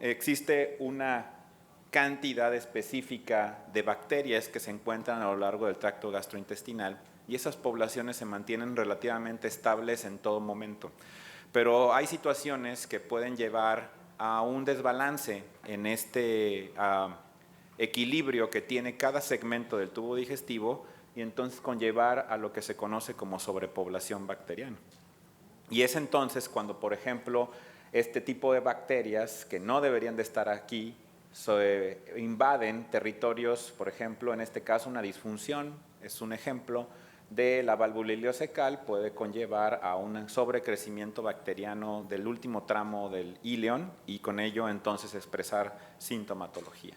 existe una cantidad específica de bacterias que se encuentran a lo largo del tracto gastrointestinal y esas poblaciones se mantienen relativamente estables en todo momento. Pero hay situaciones que pueden llevar a un desbalance en este equilibrio que tiene cada segmento del tubo digestivo y entonces conllevar a lo que se conoce como sobrepoblación bacteriana. Y es entonces cuando, por ejemplo, este tipo de bacterias que no deberían de estar aquí invaden territorios, por ejemplo, en este caso una disfunción, es un ejemplo de la válvula ileocecal, puede conllevar a un sobrecrecimiento bacteriano del último tramo del íleon y con ello entonces expresar sintomatología.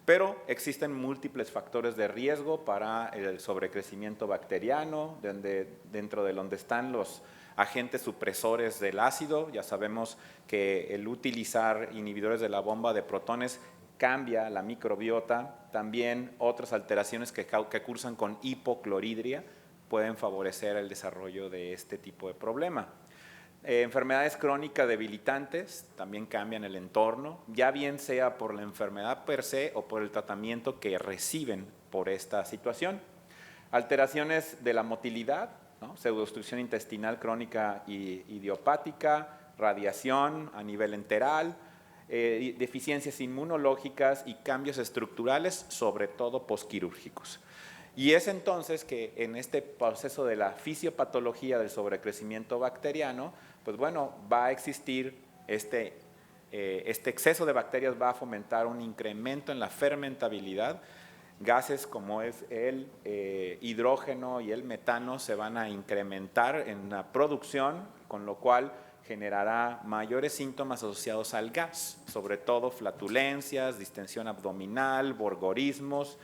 Pero existen múltiples factores de riesgo para el sobrecrecimiento bacteriano, dentro de donde están los agentes supresores del ácido. Ya sabemos que el utilizar inhibidores de la bomba de protones cambia la microbiota. También otras alteraciones que cursan con hipocloridria pueden favorecer el desarrollo de este tipo de problema. Enfermedades crónicas debilitantes también cambian el entorno, ya bien sea por la enfermedad per se o por el tratamiento que reciben por esta situación. Alteraciones de la motilidad, ¿no? Pseudoobstrucción intestinal crónica y idiopática, radiación a nivel enteral, deficiencias inmunológicas y cambios estructurales, sobre todo posquirúrgicos. Y es entonces que en este proceso de la fisiopatología del sobrecrecimiento bacteriano, pues bueno, va a existir este exceso de bacterias va a fomentar un incremento en la fermentabilidad. Gases como es el hidrógeno y el metano se van a incrementar en la producción, con lo cual generará mayores síntomas asociados al gas, sobre todo flatulencias, distensión abdominal, borborismos,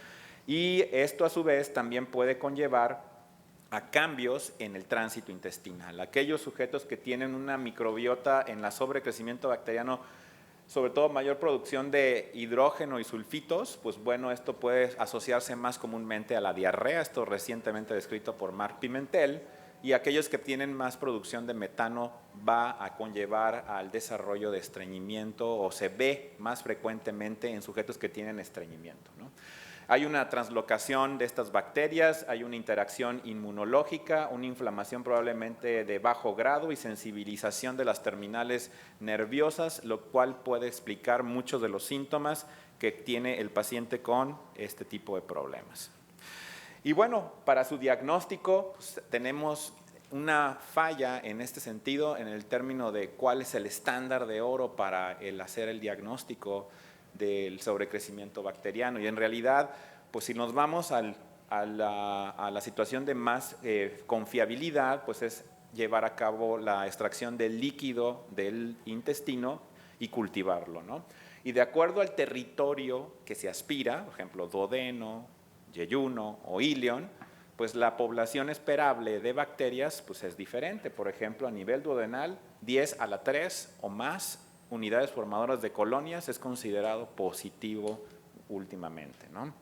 y esto a su vez también puede conllevar a cambios en el tránsito intestinal. Aquellos sujetos que tienen una microbiota en la sobrecrecimiento bacteriano, sobre todo mayor producción de hidrógeno y sulfitos, pues bueno, esto puede asociarse más comúnmente a la diarrea, esto recientemente descrito por Marc Pimentel, y aquellos que tienen más producción de metano va a conllevar al desarrollo de estreñimiento o se ve más frecuentemente en sujetos que tienen estreñimiento, ¿no? Hay una translocación de estas bacterias, hay una interacción inmunológica, una inflamación probablemente de bajo grado y sensibilización de las terminales nerviosas, lo cual puede explicar muchos de los síntomas que tiene el paciente con este tipo de problemas. Y bueno, para su diagnóstico pues, tenemos una falla en este sentido en el término de cuál es el estándar de oro para hacer el diagnóstico del sobrecrecimiento bacteriano. Y en realidad, pues si nos vamos a la situación de más confiabilidad, pues es llevar a cabo la extracción del líquido del intestino y cultivarlo, ¿no? Y de acuerdo al territorio que se aspira, por ejemplo, duodeno, yeyuno o íleon, pues la población esperable de bacterias pues es diferente. Por ejemplo, a nivel duodenal, 10 a la 3 o más unidades formadoras de colonias es considerado positivo últimamente, ¿no?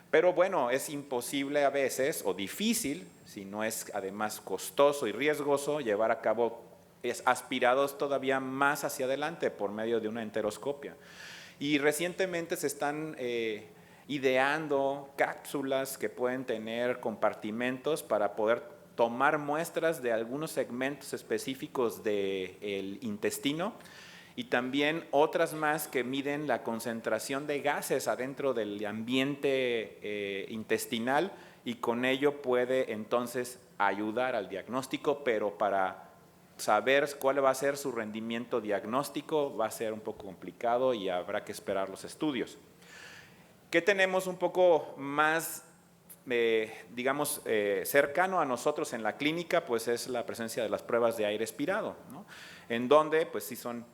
Pero bueno, es imposible a veces o difícil, si no es además costoso y riesgoso, llevar a cabo aspirados todavía más hacia adelante por medio de una enteroscopia. Y recientemente se están ideando cápsulas que pueden tener compartimentos para poder tomar muestras de algunos segmentos específicos del intestino y también otras más que miden la concentración de gases adentro del ambiente intestinal y con ello puede entonces ayudar al diagnóstico, pero para saber cuál va a ser su rendimiento diagnóstico va a ser un poco complicado y habrá que esperar los estudios. ¿Qué tenemos un poco más, digamos, cercano a nosotros en la clínica? Pues es la presencia de las pruebas de aire expirado, ¿no? En donde pues sí son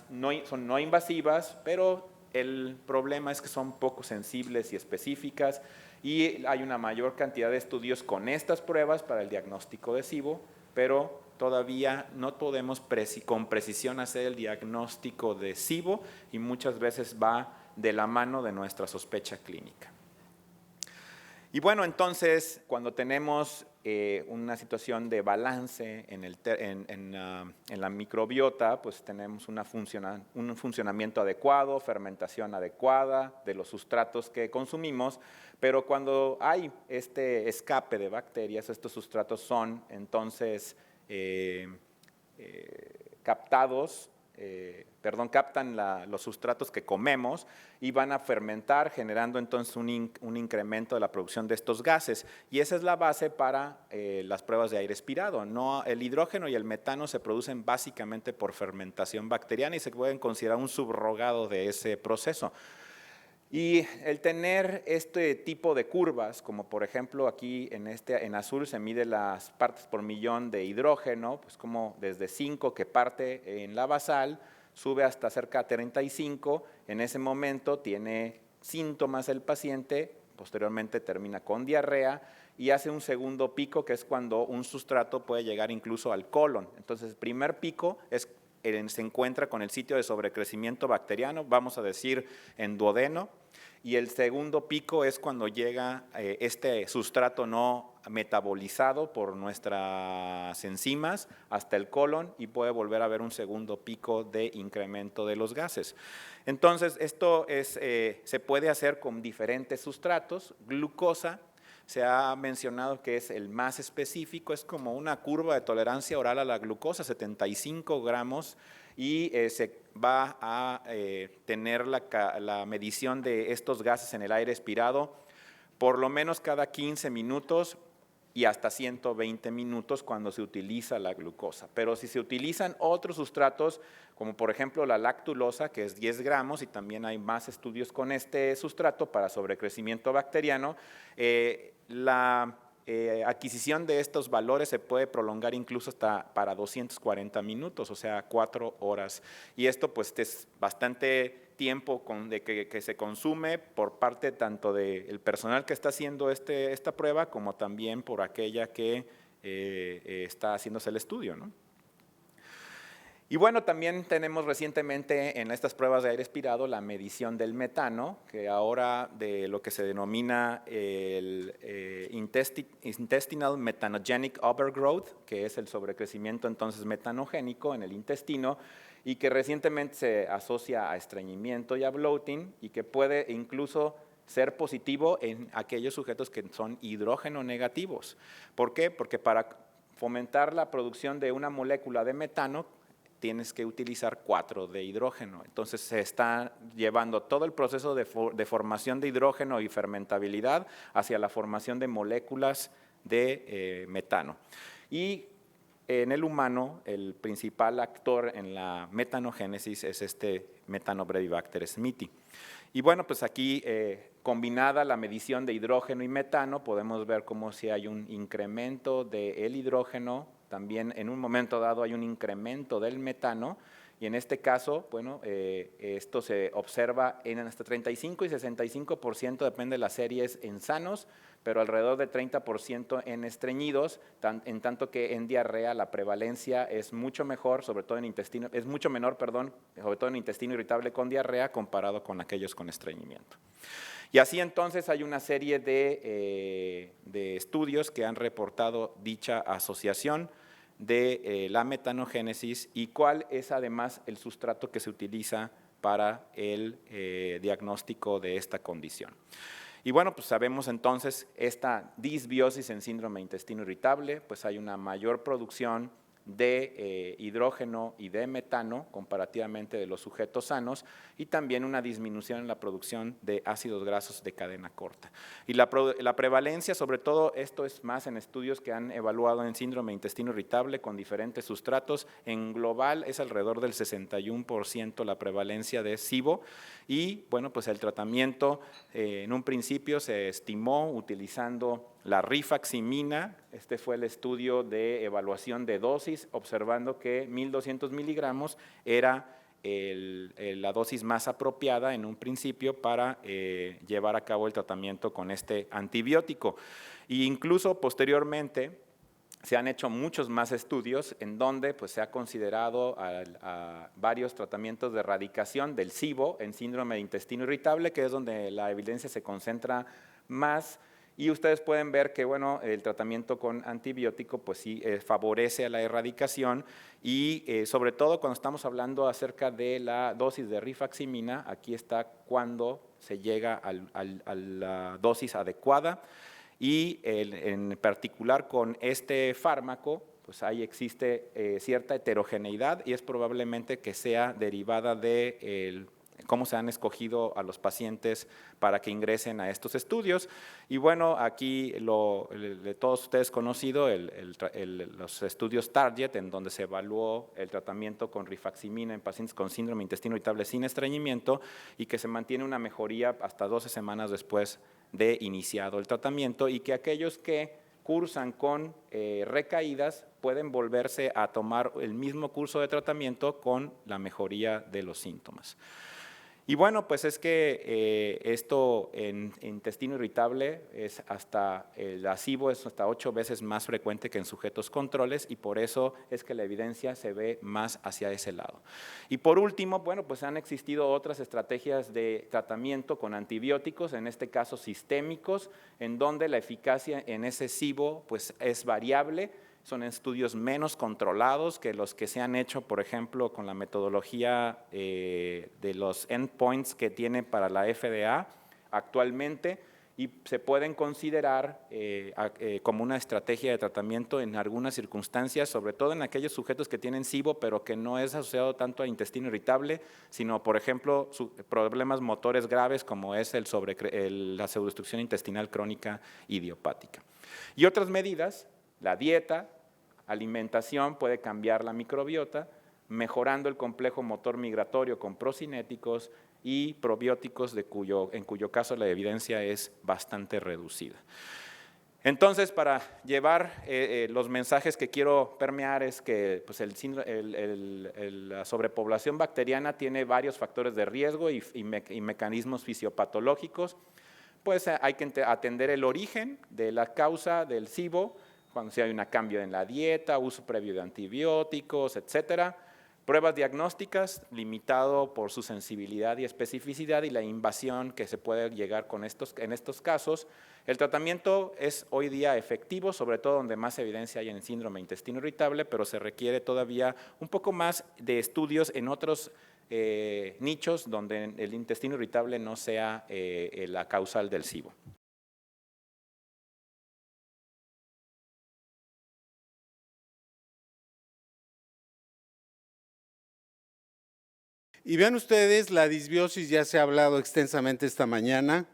no invasivas, pero el problema es que son poco sensibles y específicas y hay una mayor cantidad de estudios con estas pruebas para el diagnóstico de SIBO, pero todavía no podemos con precisión hacer el diagnóstico de SIBO y muchas veces va de la mano de nuestra sospecha clínica. Y bueno, entonces, cuando tenemos una situación de balance en la microbiota, pues tenemos un funcionamiento adecuado, fermentación adecuada de los sustratos que consumimos, pero cuando hay este escape de bacterias, estos sustratos son entonces captan los sustratos que comemos y van a fermentar, generando entonces un incremento de la producción de estos gases. Y esa es la base para las pruebas de aire expirado. El hidrógeno y el metano se producen básicamente por fermentación bacteriana y se pueden considerar un subrogado de ese proceso. Y el tener este tipo de curvas, como por ejemplo aquí en azul se mide las partes por millón de hidrógeno, pues como desde 5 que parte en la basal, sube hasta cerca de 35, en ese momento tiene síntomas el paciente, posteriormente termina con diarrea y hace un segundo pico, que es cuando un sustrato puede llegar incluso al colon. Entonces el primer pico se encuentra con el sitio de sobrecrecimiento bacteriano, vamos a decir en duodeno, y el segundo pico es cuando llega este sustrato no metabolizado por nuestras enzimas hasta el colon y puede volver a haber un segundo pico de incremento de los gases. Entonces, esto se puede hacer con diferentes sustratos. Glucosa se ha mencionado que es el más específico, es como una curva de tolerancia oral a la glucosa, 75 gramos, y se va a tener la medición de estos gases en el aire expirado por lo menos cada 15 minutos y hasta 120 minutos cuando se utiliza la glucosa. Pero si se utilizan otros sustratos, como por ejemplo la lactulosa, que es 10 gramos, y también hay más estudios con este sustrato para sobrecrecimiento bacteriano, la adquisición de estos valores se puede prolongar incluso hasta para 240 minutos, o sea, 4 horas. Y esto pues es bastante tiempo que se consume por parte tanto del personal que está haciendo esta prueba como también por aquella que está haciéndose el estudio, ¿no? Y bueno, también tenemos recientemente en estas pruebas de aire expirado la medición del metano, que ahora de lo que se denomina el intestinal methanogenic overgrowth, que es el sobrecrecimiento entonces metanogénico en el intestino, y que recientemente se asocia a estreñimiento y a bloating, y que puede incluso ser positivo en aquellos sujetos que son hidrógeno negativos. ¿Por qué? Porque para fomentar la producción de una molécula de metano, tienes que utilizar 4 de hidrógeno. Entonces se está llevando todo el proceso de formación de hidrógeno y fermentabilidad hacia la formación de moléculas de metano. Y en el humano, el principal actor en la metanogénesis es este Methanobrevibacter smithii. Y bueno, pues aquí combinada la medición de hidrógeno y metano, podemos ver cómo si hay un incremento del hidrógeno, también en un momento dado hay un incremento del metano, y en este caso, bueno, esto se observa en hasta 35 y 65%, depende de las series, en sanos, pero alrededor de 30% en estreñidos, en tanto que en diarrea la prevalencia es mucho mejor, sobre todo en intestino, es mucho menor, perdón, sobre todo en intestino irritable con diarrea comparado con aquellos con estreñimiento. Y así entonces hay una serie de estudios que han reportado dicha asociación de la metanogénesis y cuál es además el sustrato que se utiliza para el diagnóstico de esta condición. Y bueno, pues sabemos entonces esta disbiosis en síndrome de intestino irritable, pues hay una mayor producción de hidrógeno y de metano comparativamente de los sujetos sanos y también una disminución en la producción de ácidos grasos de cadena corta. Y la prevalencia, sobre todo, esto es más en estudios que han evaluado en síndrome de intestino irritable con diferentes sustratos, en global es alrededor del 61% la prevalencia de SIBO y bueno, pues el tratamiento en un principio se estimó utilizando la rifaximina, este fue el estudio de evaluación de dosis, observando que 1.200 miligramos era la dosis más apropiada en un principio para llevar a cabo el tratamiento con este antibiótico. E incluso posteriormente se han hecho muchos más estudios en donde pues, se ha considerado a varios tratamientos de erradicación del SIBO en síndrome de intestino irritable, que es donde la evidencia se concentra más, Y ustedes pueden ver que, bueno, el tratamiento con antibiótico, pues sí, favorece a la erradicación y sobre todo cuando estamos hablando acerca de la dosis de rifaximina, aquí está cuando se llega a la dosis adecuada y en particular con este fármaco, pues ahí existe cierta heterogeneidad y es probablemente que sea derivada de cómo se han escogido a los pacientes para que ingresen a estos estudios. Y bueno, aquí de todos ustedes conocido los estudios Target, en donde se evaluó el tratamiento con rifaximina en pacientes con síndrome de intestino irritable sin estreñimiento y que se mantiene una mejoría hasta 12 semanas después de iniciado el tratamiento y que aquellos que cursan con recaídas pueden volverse a tomar el mismo curso de tratamiento con la mejoría de los síntomas. Y bueno, pues es que esto en intestino irritable es la SIBO es hasta 8 veces más frecuente que en sujetos controles y por eso es que la evidencia se ve más hacia ese lado. Y por último, bueno, pues han existido otras estrategias de tratamiento con antibióticos, en este caso sistémicos, en donde la eficacia en ese SIBO pues es variable. Son estudios menos controlados que los que se han hecho, por ejemplo, con la metodología de los endpoints que tiene para la FDA actualmente y se pueden considerar como una estrategia de tratamiento en algunas circunstancias, sobre todo en aquellos sujetos que tienen SIBO, pero que no es asociado tanto a intestino irritable, sino, por ejemplo, problemas motores graves como es la pseudoobstrucción intestinal crónica idiopática. Y otras medidas. La dieta, alimentación puede cambiar la microbiota, mejorando el complejo motor migratorio con procinéticos y probióticos en cuyo caso la evidencia es bastante reducida. Entonces, para llevar los mensajes que quiero permear es que pues, la sobrepoblación bacteriana tiene varios factores de riesgo y mecanismos fisiopatológicos. Pues hay que atender el origen de la causa del SIBO, cuando si hay un cambio en la dieta, uso previo de antibióticos, etcétera. Pruebas diagnósticas, limitado por su sensibilidad y especificidad y la invasión que se puede llegar en estos casos. El tratamiento es hoy día efectivo, sobre todo donde más evidencia hay en el síndrome de intestino irritable, pero se requiere todavía un poco más de estudios en otros nichos donde el intestino irritable no sea la causal del SIBO. Y vean ustedes, la disbiosis ya se ha hablado extensamente esta mañana,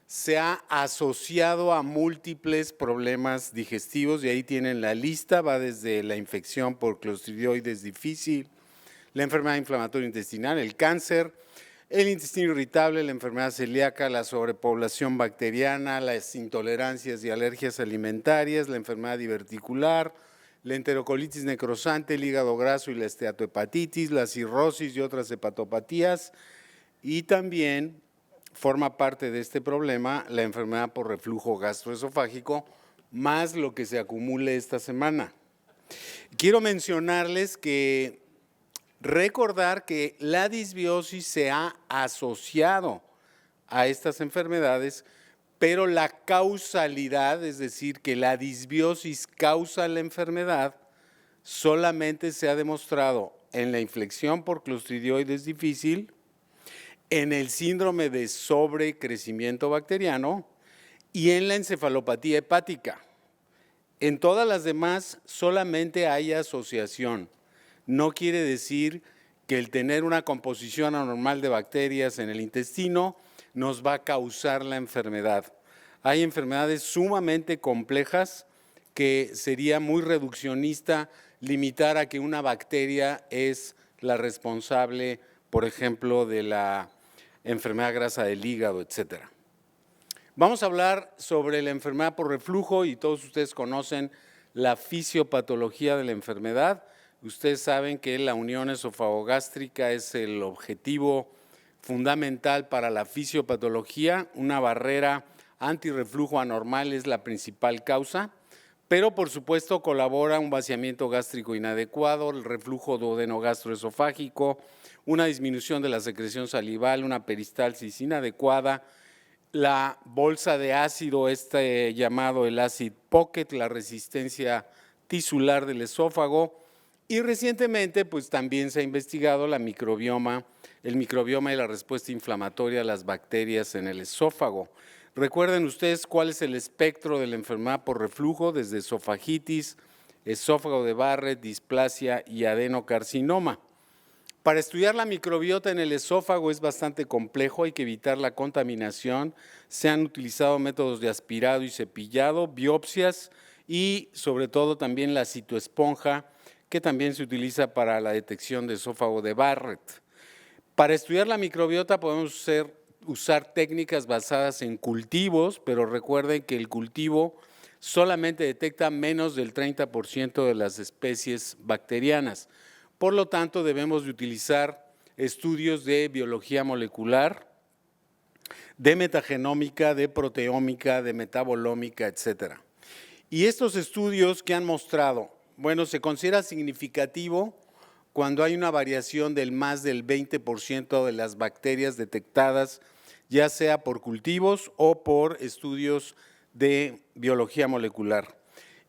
se ha asociado a múltiples problemas digestivos y ahí tienen la lista, va desde la infección por Clostridioides difficile, la enfermedad inflamatoria intestinal, el cáncer, el intestino irritable, la enfermedad celíaca, la sobrepoblación bacteriana, las intolerancias y alergias alimentarias, la enfermedad diverticular, la enterocolitis necrosante, el hígado graso y la esteatohepatitis, la cirrosis y otras hepatopatías, y también forma parte de este problema la enfermedad por reflujo gastroesofágico, más lo que se acumule esta semana. Quiero mencionarles que recordar que la disbiosis se ha asociado a estas enfermedades, pero la causalidad, es decir, que la disbiosis causa la enfermedad, solamente se ha demostrado en la infección por Clostridioides difficile, en el síndrome de sobrecrecimiento bacteriano y en la encefalopatía hepática. En todas las demás solamente hay asociación. No quiere decir que el tener una composición anormal de bacterias en el intestino nos va a causar la enfermedad. Hay enfermedades sumamente complejas que sería muy reduccionista limitar a que una bacteria es la responsable, por ejemplo, de la enfermedad grasa del hígado, etcétera. Vamos a hablar sobre la enfermedad por reflujo y todos ustedes conocen la fisiopatología de la enfermedad. Ustedes saben que la unión esofagogástrica es el objetivo fundamental para la fisiopatología. Una barrera antirreflujo anormal es la principal causa, pero por supuesto colabora un vaciamiento gástrico inadecuado, el reflujo duodeno-gastroesofágico, una disminución de la secreción salival, una peristalsis inadecuada, la bolsa de ácido, llamado el acid pocket, la resistencia tisular del esófago, y recientemente pues también se ha investigado el microbioma y la respuesta inflamatoria a las bacterias en el esófago. Recuerden ustedes cuál es el espectro de la enfermedad por reflujo, desde esofagitis, esófago de Barrett, displasia y adenocarcinoma. Para estudiar la microbiota en el esófago es bastante complejo, hay que evitar la contaminación. Se han utilizado métodos de aspirado y cepillado, biopsias y sobre todo también la citoesponja, que también se utiliza para la detección de esófago de Barrett. Para estudiar la microbiota podemos usar técnicas basadas en cultivos, pero recuerden que el cultivo solamente detecta menos del 30% de las especies bacterianas. Por lo tanto, debemos de utilizar estudios de biología molecular, de metagenómica, de proteómica, de metabolómica, etcétera. Y estos estudios que han mostrado, bueno, se considera significativo cuando hay una variación del más del 20% de las bacterias detectadas, ya sea por cultivos o por estudios de biología molecular.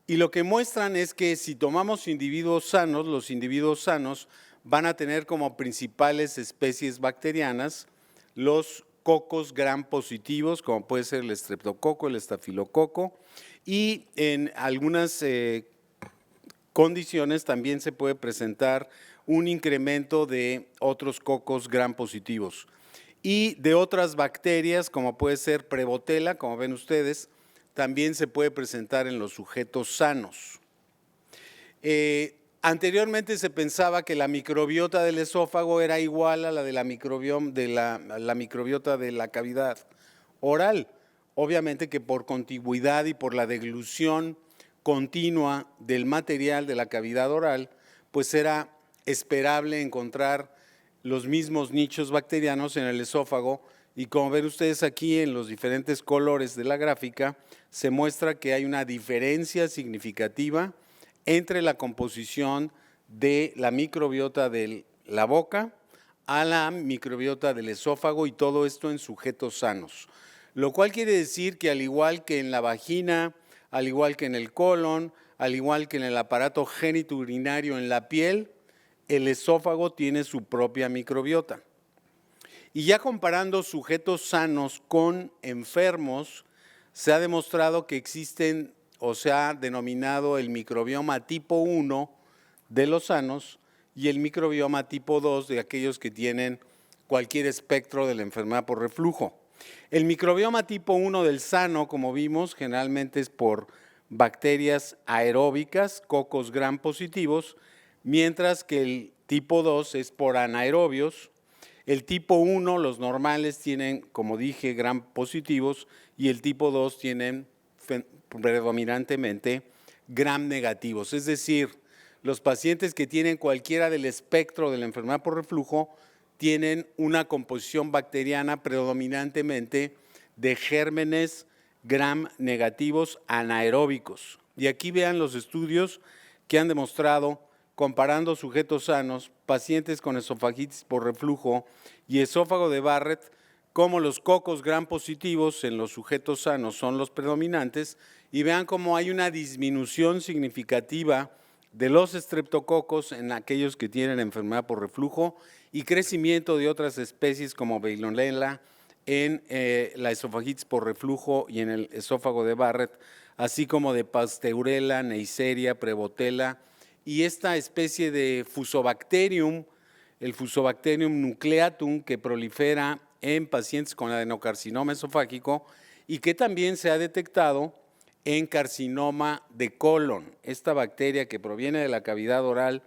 Y lo que muestran es que si tomamos individuos sanos, los individuos sanos van a tener como principales especies bacterianas los cocos gram positivos, como puede ser el estreptococo, el estafilococo, y en algunas condiciones también se puede presentar un incremento de otros cocos gram positivos. Y de otras bacterias, como puede ser Prevotella, como ven ustedes, también se puede presentar en los sujetos sanos. Anteriormente se pensaba que la microbiota del esófago era igual a la de la microbiota de la cavidad oral. Obviamente que por contigüidad y por la deglución continua del material de la cavidad oral, pues era esperable encontrar los mismos nichos bacterianos en el esófago, y como ven ustedes aquí en los diferentes colores de la gráfica, se muestra que hay una diferencia significativa entre la composición de la microbiota de la boca a la microbiota del esófago, y todo esto en sujetos sanos. Lo cual quiere decir que al igual que en la vagina, al igual que en el colon, al igual que en el aparato genitourinario en la piel, el esófago tiene su propia microbiota. Y ya comparando sujetos sanos con enfermos, se ha demostrado que existen, o se ha denominado el microbioma tipo 1 de los sanos y el microbioma tipo 2 de aquellos que tienen cualquier espectro de la enfermedad por reflujo. El microbioma tipo 1 del sano, como vimos, generalmente es por bacterias aeróbicas, cocos gram positivos, mientras que el tipo 2 es por anaerobios. El tipo 1, los normales, tienen, como dije, gram positivos, y el tipo 2 tienen predominantemente gram negativos. Es decir, los pacientes que tienen cualquiera del espectro de la enfermedad por reflujo tienen una composición bacteriana predominantemente de gérmenes gram negativos anaeróbicos. Y aquí vean los estudios que han demostrado, comparando sujetos sanos, pacientes con esofagitis por reflujo y esófago de Barrett, cómo los cocos gram positivos en los sujetos sanos son los predominantes, y vean cómo hay una disminución significativa de los estreptococos en aquellos que tienen enfermedad por reflujo, y crecimiento de otras especies como Veillonella en la esofagitis por reflujo y en el esófago de Barrett, así como de Pasteurella, Neisseria, Prevotella, y esta especie de Fusobacterium, el Fusobacterium nucleatum, que prolifera en pacientes con adenocarcinoma esofágico y que también se ha detectado en carcinoma de colon. Esta bacteria, que proviene de la cavidad oral,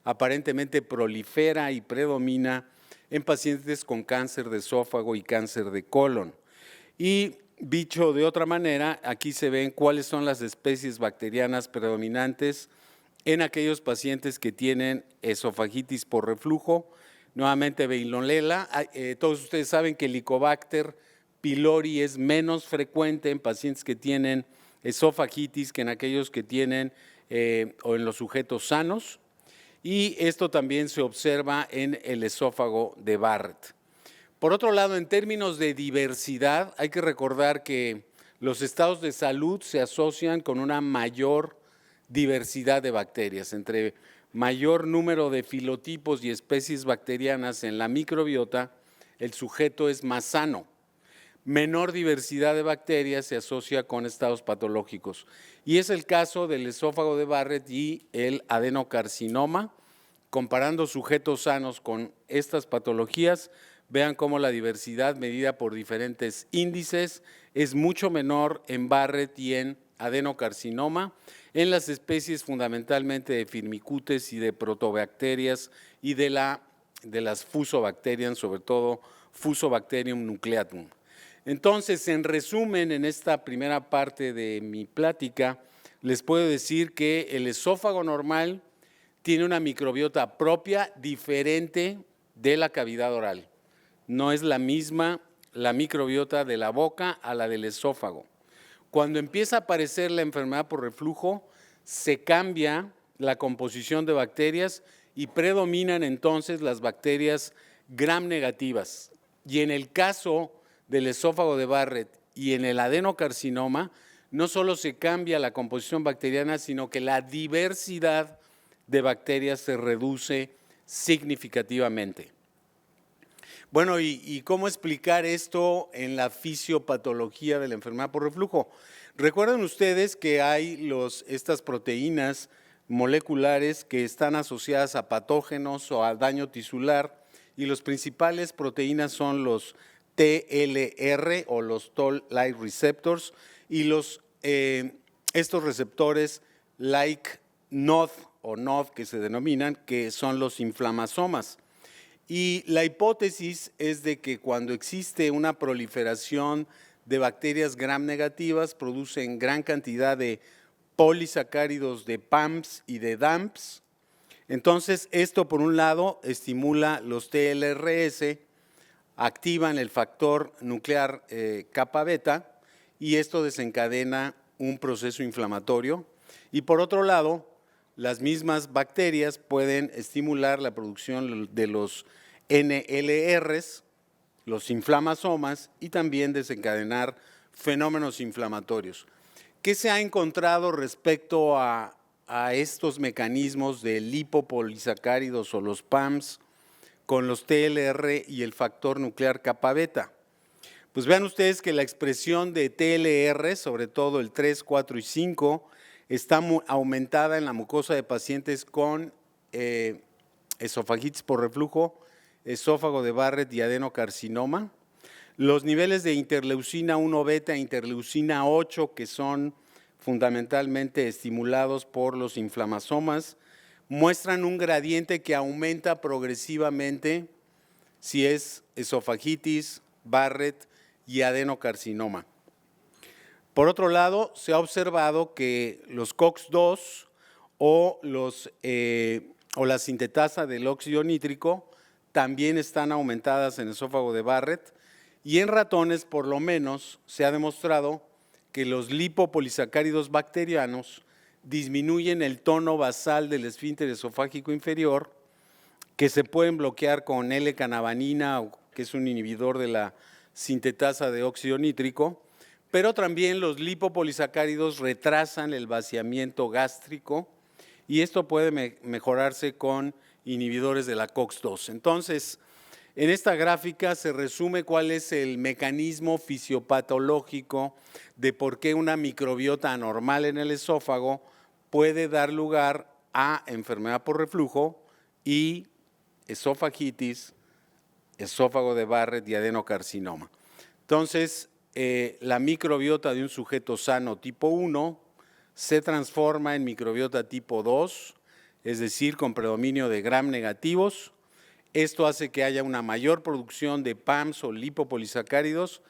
aparentemente prolifera y predomina en pacientes con cáncer de esófago y cáncer de colon. Y dicho de otra manera, aquí se ven cuáles son las especies bacterianas predominantes en aquellos pacientes que tienen esofagitis por reflujo. Nuevamente Veillonella. Todos ustedes saben que el Helicobacter pylori es menos frecuente en pacientes que tienen esofagitis que en aquellos que tienen o en los sujetos sanos, y esto también se observa en el esófago de Barrett. Por otro lado, en términos de diversidad, hay que recordar que los estados de salud se asocian con una mayor diversidad de bacterias. Entre mayor número de filotipos y especies bacterianas en la microbiota, el sujeto es más sano. Menor diversidad de bacterias se asocia con estados patológicos. Y es el caso del esófago de Barrett y el adenocarcinoma. Comparando sujetos sanos con estas patologías, vean cómo la diversidad medida por diferentes índices es mucho menor en Barrett y en adenocarcinoma, en las especies fundamentalmente de firmicutes y de protobacterias y de las fusobacterias, sobre todo Fusobacterium nucleatum. Entonces, en resumen, en esta primera parte de mi plática, les puedo decir que el esófago normal tiene una microbiota propia diferente de la cavidad oral. No es la misma la microbiota de la boca a la del esófago. Cuando empieza a aparecer la enfermedad por reflujo, se cambia la composición de bacterias y predominan entonces las bacterias gram negativas. Y en el caso del esófago de Barrett y en el adenocarcinoma, no solo se cambia la composición bacteriana, sino que la diversidad de bacterias se reduce significativamente. Bueno, ¿y cómo explicar esto en la fisiopatología de la enfermedad por reflujo? Recuerden ustedes que hay estas proteínas moleculares que están asociadas a patógenos o a daño tisular, y las principales proteínas son los TLR o los Toll-like receptors y estos receptores like NOD o NOD que se denominan, que son los inflamasomas. Y la hipótesis es de que cuando existe una proliferación de bacterias gram negativas, producen gran cantidad de polisacáridos de PAMPs y de DAMPs. Entonces, esto por un lado estimula los TLRS, activan el factor nuclear kappa beta y esto desencadena un proceso inflamatorio. Y por otro lado, las mismas bacterias pueden estimular la producción de los NLRs, los inflamasomas, y también desencadenar fenómenos inflamatorios. ¿Qué se ha encontrado respecto a estos mecanismos de lipopolisacáridos o los PAMs con los TLR y el factor nuclear kappa beta? Pues vean ustedes que la expresión de TLR, sobre todo el 3, 4 y 5, está aumentada en la mucosa de pacientes con esofagitis por reflujo, esófago de Barrett y adenocarcinoma. Los niveles de interleucina 1 beta e interleucina 8, que son fundamentalmente estimulados por los inflamasomas, muestran un gradiente que aumenta progresivamente si es esofagitis, Barrett y adenocarcinoma. Por otro lado, se ha observado que los COX-2 o la sintetasa del óxido nítrico también están aumentadas en esófago de Barrett, y en ratones por lo menos se ha demostrado que los lipopolisacáridos bacterianos disminuyen el tono basal del esfínter esofágico inferior, que se pueden bloquear con L-canavanina, que es un inhibidor de la sintetasa de óxido nítrico, pero también los lipopolisacáridos retrasan el vaciamiento gástrico y esto puede mejorarse con inhibidores de la COX-2. Entonces, en esta gráfica se resume cuál es el mecanismo fisiopatológico de por qué una microbiota anormal en el esófago puede dar lugar a enfermedad por reflujo y esofagitis, esófago de Barrett y adenocarcinoma. Entonces, la microbiota de un sujeto sano tipo 1 se transforma en microbiota tipo 2, es decir, con predominio de gram negativos. Esto hace que haya una mayor producción de PAMs o lipopolisacáridos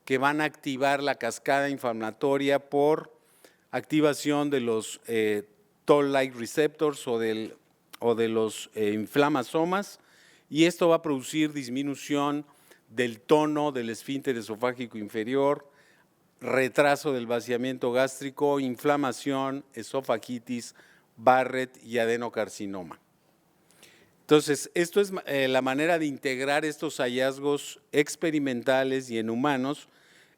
que van a activar la cascada inflamatoria por activación de los Toll-like receptors o de los inflamasomas, y esto va a producir disminución del tono del esfínter esofágico inferior, retraso del vaciamiento gástrico, inflamación, esofagitis, Barrett y adenocarcinoma. Entonces, esto es la manera de integrar estos hallazgos experimentales y en humanos.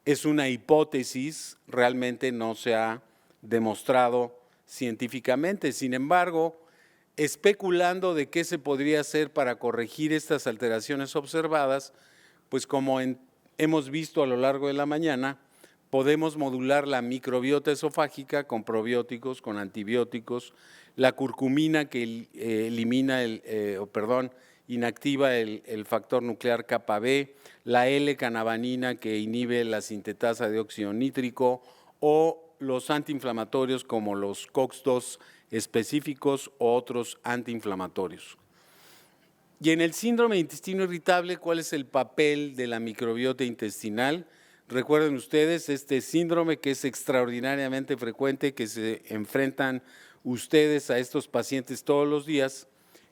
Es una hipótesis, realmente no se ha demostrado científicamente. Sin embargo, especulando de qué se podría hacer para corregir estas alteraciones observadas, pues como hemos visto a lo largo de la mañana, podemos modular la microbiota esofágica con probióticos, con antibióticos, la curcumina que inactiva el factor nuclear kappa B, la L-canavanina que inhibe la sintetasa de óxido nítrico o los antiinflamatorios como los COX-2 específicos o otros antiinflamatorios. Y en el síndrome de intestino irritable, ¿cuál es el papel de la microbiota intestinal? Recuerden ustedes este síndrome que es extraordinariamente frecuente, que se enfrentan ustedes a estos pacientes todos los días,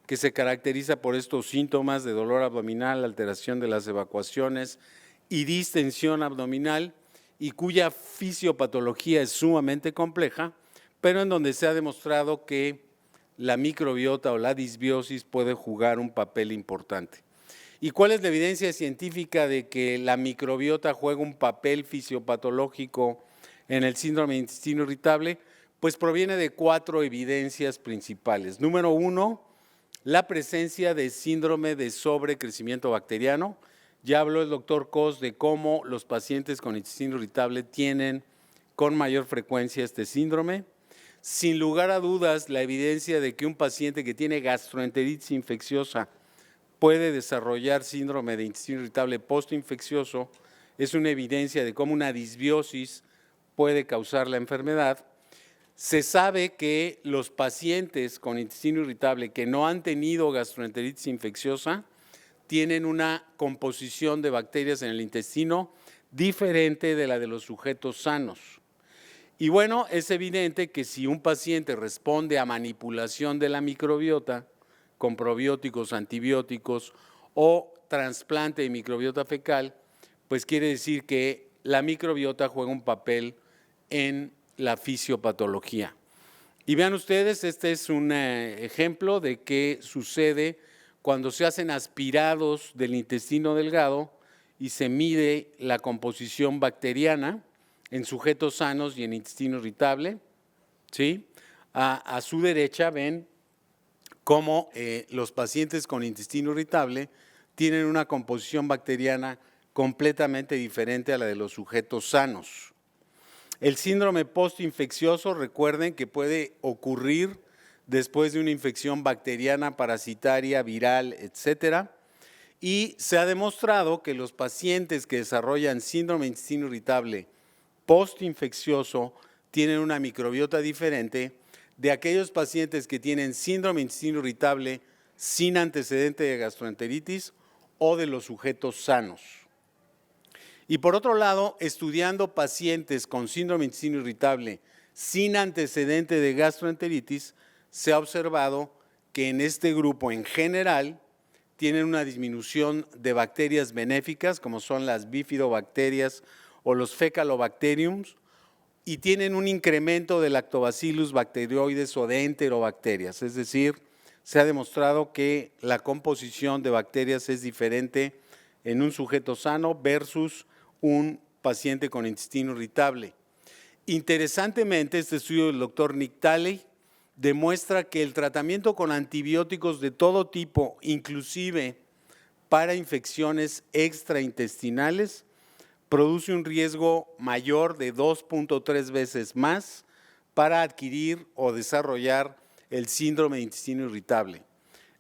que se caracteriza por estos síntomas de dolor abdominal, alteración de las evacuaciones y distensión abdominal, y cuya fisiopatología es sumamente compleja, pero en donde se ha demostrado que la microbiota o la disbiosis puede jugar un papel importante. ¿Y cuál es la evidencia científica de que la microbiota juega un papel fisiopatológico en el síndrome de intestino irritable? Pues proviene de 4 evidencias principales. Número 1, la presencia de síndrome de sobrecrecimiento bacteriano. Ya habló el doctor Cos de cómo los pacientes con intestino irritable tienen con mayor frecuencia este síndrome. Sin lugar a dudas, la evidencia de que un paciente que tiene gastroenteritis infecciosa puede desarrollar síndrome de intestino irritable postinfeccioso es una evidencia de cómo una disbiosis puede causar la enfermedad. Se sabe que los pacientes con intestino irritable que no han tenido gastroenteritis infecciosa tienen una composición de bacterias en el intestino diferente de la de los sujetos sanos. Y bueno, es evidente que si un paciente responde a manipulación de la microbiota con probióticos, antibióticos o trasplante de microbiota fecal, pues quiere decir que la microbiota juega un papel en la fisiopatología. Y vean ustedes, este es un ejemplo de qué sucede cuando se hacen aspirados del intestino delgado y se mide la composición bacteriana en sujetos sanos y en intestino irritable. ¿Sí? A su derecha ven cómo los pacientes con intestino irritable tienen una composición bacteriana completamente diferente a la de los sujetos sanos. El síndrome postinfeccioso, recuerden que puede ocurrir después de una infección bacteriana, parasitaria, viral, etcétera. Y se ha demostrado que los pacientes que desarrollan síndrome de intestino irritable postinfeccioso tienen una microbiota diferente de aquellos pacientes que tienen síndrome de intestino irritable sin antecedente de gastroenteritis o de los sujetos sanos. Y por otro lado, estudiando pacientes con síndrome de intestino irritable sin antecedente de gastroenteritis, se ha observado que en este grupo en general tienen una disminución de bacterias benéficas, como son las bifidobacterias o los fecalobacteriums, y tienen un incremento de lactobacillus bacteroides o de enterobacterias, es decir, se ha demostrado que la composición de bacterias es diferente en un sujeto sano versus un paciente con intestino irritable. Interesantemente, este estudio del doctor Nick Talley demuestra que el tratamiento con antibióticos de todo tipo, inclusive para infecciones extraintestinales, produce un riesgo mayor de 2.3 veces más para adquirir o desarrollar el síndrome de intestino irritable.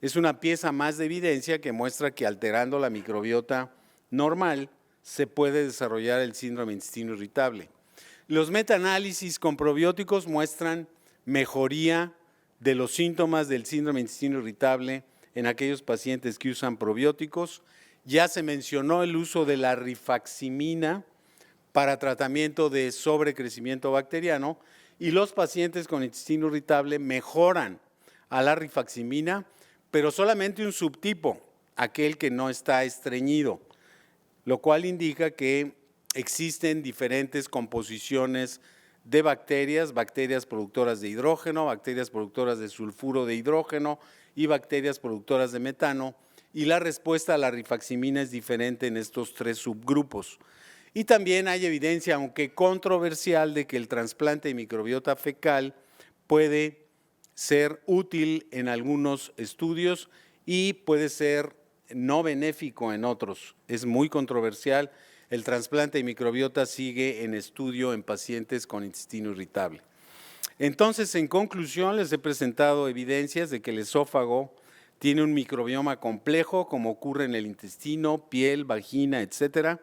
Es una pieza más de evidencia que muestra que alterando la microbiota normal se puede desarrollar el síndrome de intestino irritable. Los metaanálisis con probióticos muestran mejoría de los síntomas del síndrome de intestino irritable en aquellos pacientes que usan probióticos. Ya se mencionó el uso de la rifaximina para tratamiento de sobrecrecimiento bacteriano y los pacientes con intestino irritable mejoran a la rifaximina, pero solamente un subtipo, aquel que no está estreñido, lo cual indica que existen diferentes composiciones de bacterias, bacterias productoras de hidrógeno, bacterias productoras de sulfuro de hidrógeno y bacterias productoras de metano, y la respuesta a la rifaximina es diferente en estos 3 subgrupos. Y también hay evidencia, aunque controversial, de que el trasplante de microbiota fecal puede ser útil en algunos estudios y puede ser no benéfico en otros. Es muy controversial. El trasplante de microbiota sigue en estudio en pacientes con intestino irritable. Entonces, en conclusión, les he presentado evidencias de que el esófago tiene un microbioma complejo, como ocurre en el intestino, piel, vagina, etcétera.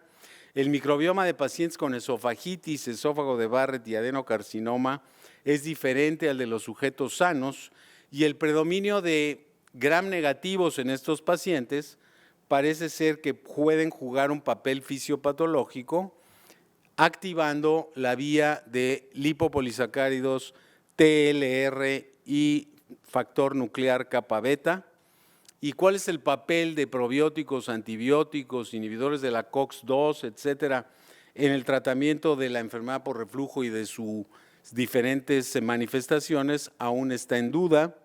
El microbioma de pacientes con esofagitis, esófago de Barrett y adenocarcinoma es diferente al de los sujetos sanos, y el predominio de gram negativos en estos pacientes parece ser que pueden jugar un papel fisiopatológico activando la vía de lipopolisacáridos, TLR y factor nuclear kappa beta. ¿Y cuál es el papel de probióticos, antibióticos, inhibidores de la COX-2, etcétera, en el tratamiento de la enfermedad por reflujo y de sus diferentes manifestaciones? Aún está en duda.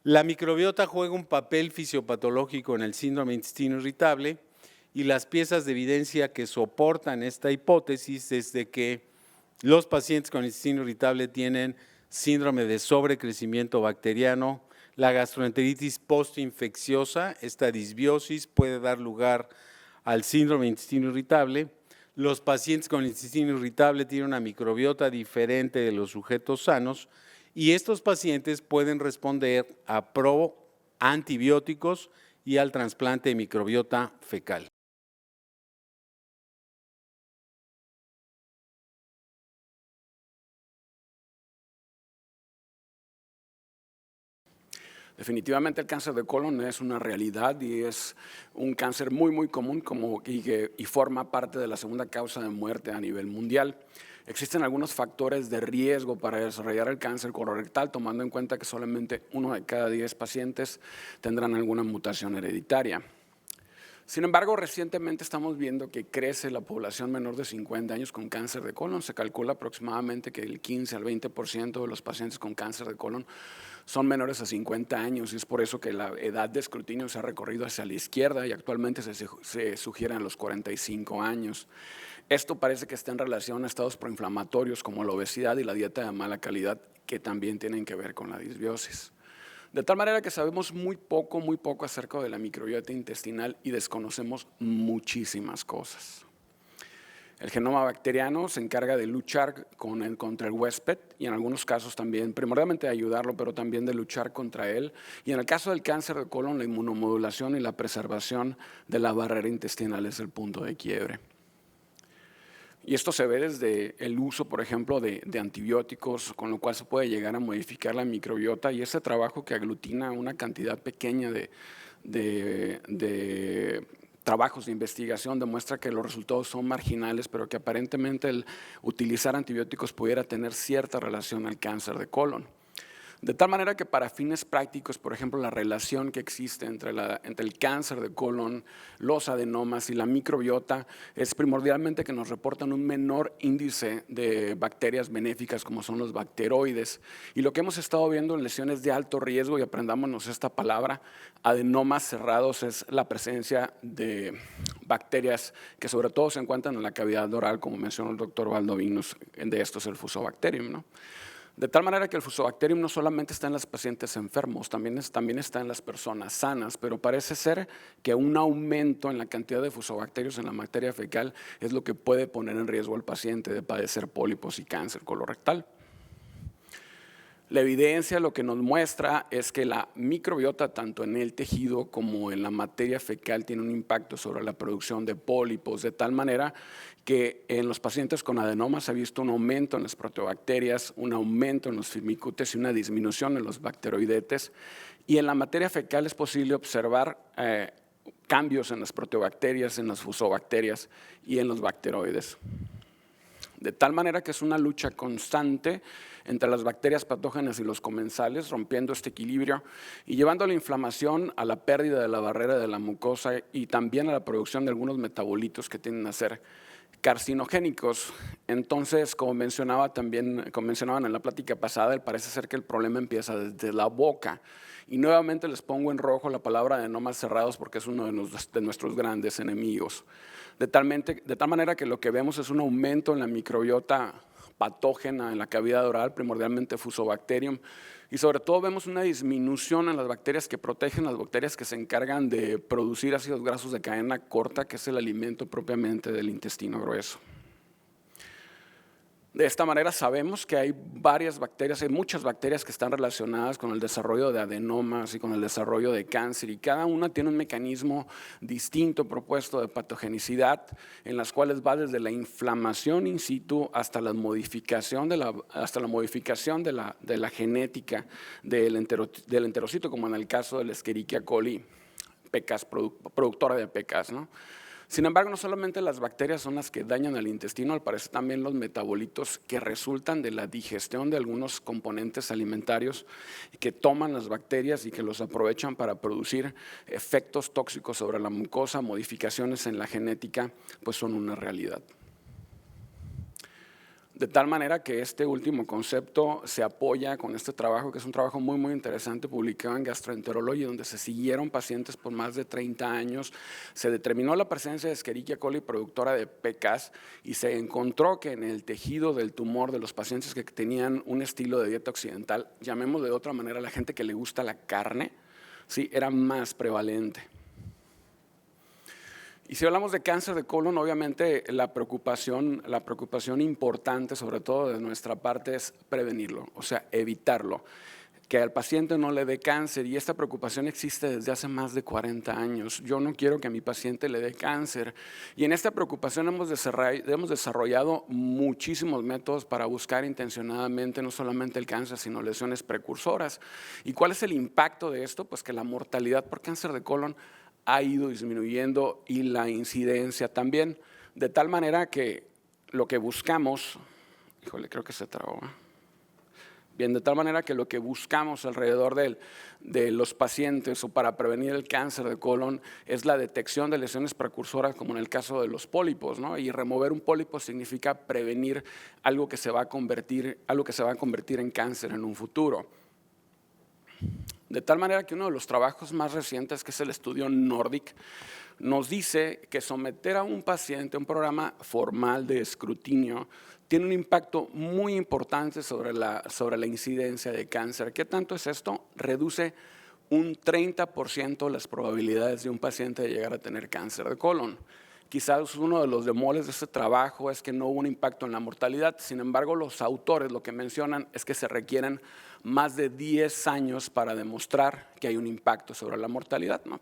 La microbiota juega un papel fisiopatológico en el síndrome de intestino irritable, y las piezas de evidencia que soportan esta hipótesis es de que los pacientes con intestino irritable tienen síndrome de sobrecrecimiento bacteriano, la gastroenteritis postinfecciosa, esta disbiosis puede dar lugar al síndrome de intestino irritable. Los pacientes con intestino irritable tienen una microbiota diferente de los sujetos sanos, y estos pacientes pueden responder a proantibióticos y al trasplante de microbiota fecal. Definitivamente el cáncer de colon es una realidad y es un cáncer muy común y forma parte de la segunda causa de muerte a nivel mundial. Existen algunos factores de riesgo para desarrollar el cáncer colorectal, tomando en cuenta que solamente 1 de cada 10 pacientes tendrán alguna mutación hereditaria. Sin embargo, recientemente estamos viendo que crece la población menor de 50 años con cáncer de colon. Se calcula aproximadamente que el 15 al 20% de los pacientes con cáncer de colon son menores a 50 años, y es por eso que la edad de escrutinio se ha recorrido hacia la izquierda y actualmente se sugieren los 45 años. Esto parece que está en relación a estados proinflamatorios como la obesidad y la dieta de mala calidad, que también tienen que ver con la disbiosis. De tal manera que sabemos muy poco acerca de la microbiota intestinal y desconocemos muchísimas cosas. El genoma bacteriano se encarga de luchar contra el huésped y en algunos casos también, primordialmente de ayudarlo, pero también de luchar contra él. Y en el caso del cáncer de colon, la inmunomodulación y la preservación de la barrera intestinal es el punto de quiebre. Y esto se ve desde el uso, por ejemplo, de antibióticos, con lo cual se puede llegar a modificar la microbiota, y ese trabajo que aglutina una cantidad pequeña de trabajos de investigación demuestra que los resultados son marginales, pero que aparentemente el utilizar antibióticos pudiera tener cierta relación al cáncer de colon. De tal manera que para fines prácticos, por ejemplo, la relación que existe entre el cáncer de colon, los adenomas y la microbiota es primordialmente que nos reportan un menor índice de bacterias benéficas como son los bacteroides. Y lo que hemos estado viendo en lesiones de alto riesgo, y aprendámonos esta palabra, adenomas cerrados, es la presencia de bacterias que sobre todo se encuentran en la cavidad oral, como mencionó el doctor Valdovinos, de esto es el Fusobacterium, ¿no? De tal manera que el Fusobacterium no solamente está en los pacientes enfermos, también está en las personas sanas, pero parece ser que un aumento en la cantidad de fusobacterios en la materia fecal es lo que puede poner en riesgo al paciente de padecer pólipos y cáncer colorectal. La evidencia lo que nos muestra es que la microbiota, tanto en el tejido como en la materia fecal, tiene un impacto sobre la producción de pólipos, de tal manera que en los pacientes con adenomas se ha visto un aumento en las proteobacterias, un aumento en los firmicutes y una disminución en los bacteroidetes. Y en la materia fecal es posible observar cambios en las proteobacterias, en las fusobacterias y en los bacteroides. De tal manera que es una lucha constante entre las bacterias patógenas y los comensales, rompiendo este equilibrio y llevando a la inflamación, a la pérdida de la barrera de la mucosa y también a la producción de algunos metabolitos que tienden a ser carcinogénicos. Entonces, como mencionaban en la plática pasada, parece ser que el problema empieza desde la boca. Y nuevamente les pongo en rojo la palabra adenomas cerrados porque es uno de nuestros grandes enemigos. De tal manera que lo que vemos es un aumento en la microbiota patógena en la cavidad oral, primordialmente Fusobacterium, y sobre todo vemos una disminución en las bacterias que protegen, las bacterias que se encargan de producir ácidos grasos de cadena corta, que es el alimento propiamente del intestino grueso. De esta manera sabemos que hay muchas bacterias que están relacionadas con el desarrollo de adenomas y con el desarrollo de cáncer, y cada una tiene un mecanismo distinto propuesto de patogenicidad, en las cuales va desde la inflamación in situ hasta la modificación de la genética del enterocito, como en el caso del Escherichia coli, productora de PECAS, ¿no? Sin embargo, no solamente las bacterias son las que dañan al intestino, al parecer también los metabolitos que resultan de la digestión de algunos componentes alimentarios que toman las bacterias y que los aprovechan para producir efectos tóxicos sobre la mucosa, modificaciones en la genética, pues son una realidad. De tal manera que este último concepto se apoya con este trabajo, que es un trabajo muy, muy interesante, publicado en Gastroenterology, donde se siguieron pacientes por más de 30 años. Se determinó la presencia de Escherichia coli productora de PECAS y se encontró que en el tejido del tumor de los pacientes que tenían un estilo de dieta occidental, llamémoslo de otra manera, la gente que le gusta la carne, sí, era más prevalente. Y si hablamos de cáncer de colon, obviamente la preocupación importante, sobre todo de nuestra parte, es prevenirlo, o sea, evitarlo, que al paciente no le dé cáncer, y esta preocupación existe desde hace más de 40 años. Yo no quiero que a mi paciente le dé cáncer, y en esta preocupación hemos desarrollado muchísimos métodos para buscar intencionadamente no solamente el cáncer, sino lesiones precursoras. ¿Y cuál es el impacto de esto? Pues que la mortalidad por cáncer de colon ha ido disminuyendo y la incidencia también, de tal manera que lo que buscamos, creo que se trabó. Bien, de tal manera que lo que buscamos alrededor de los pacientes o para prevenir el cáncer de colon es la detección de lesiones precursoras, como en el caso de los pólipos, ¿no? Y remover un pólipo significa prevenir algo que se va a convertir en cáncer en un futuro. De tal manera que uno de los trabajos más recientes, que es el estudio Nordic, nos dice que someter a un paciente a un programa formal de escrutinio tiene un impacto muy importante sobre la incidencia de cáncer. ¿Qué tanto es esto? Reduce un 30% las probabilidades de un paciente de llegar a tener cáncer de colon. Quizás uno de los bemoles de este trabajo es que no hubo un impacto en la mortalidad. Sin embargo, los autores lo que mencionan es que se requieren más de 10 años para demostrar que hay un impacto sobre la mortalidad, ¿no?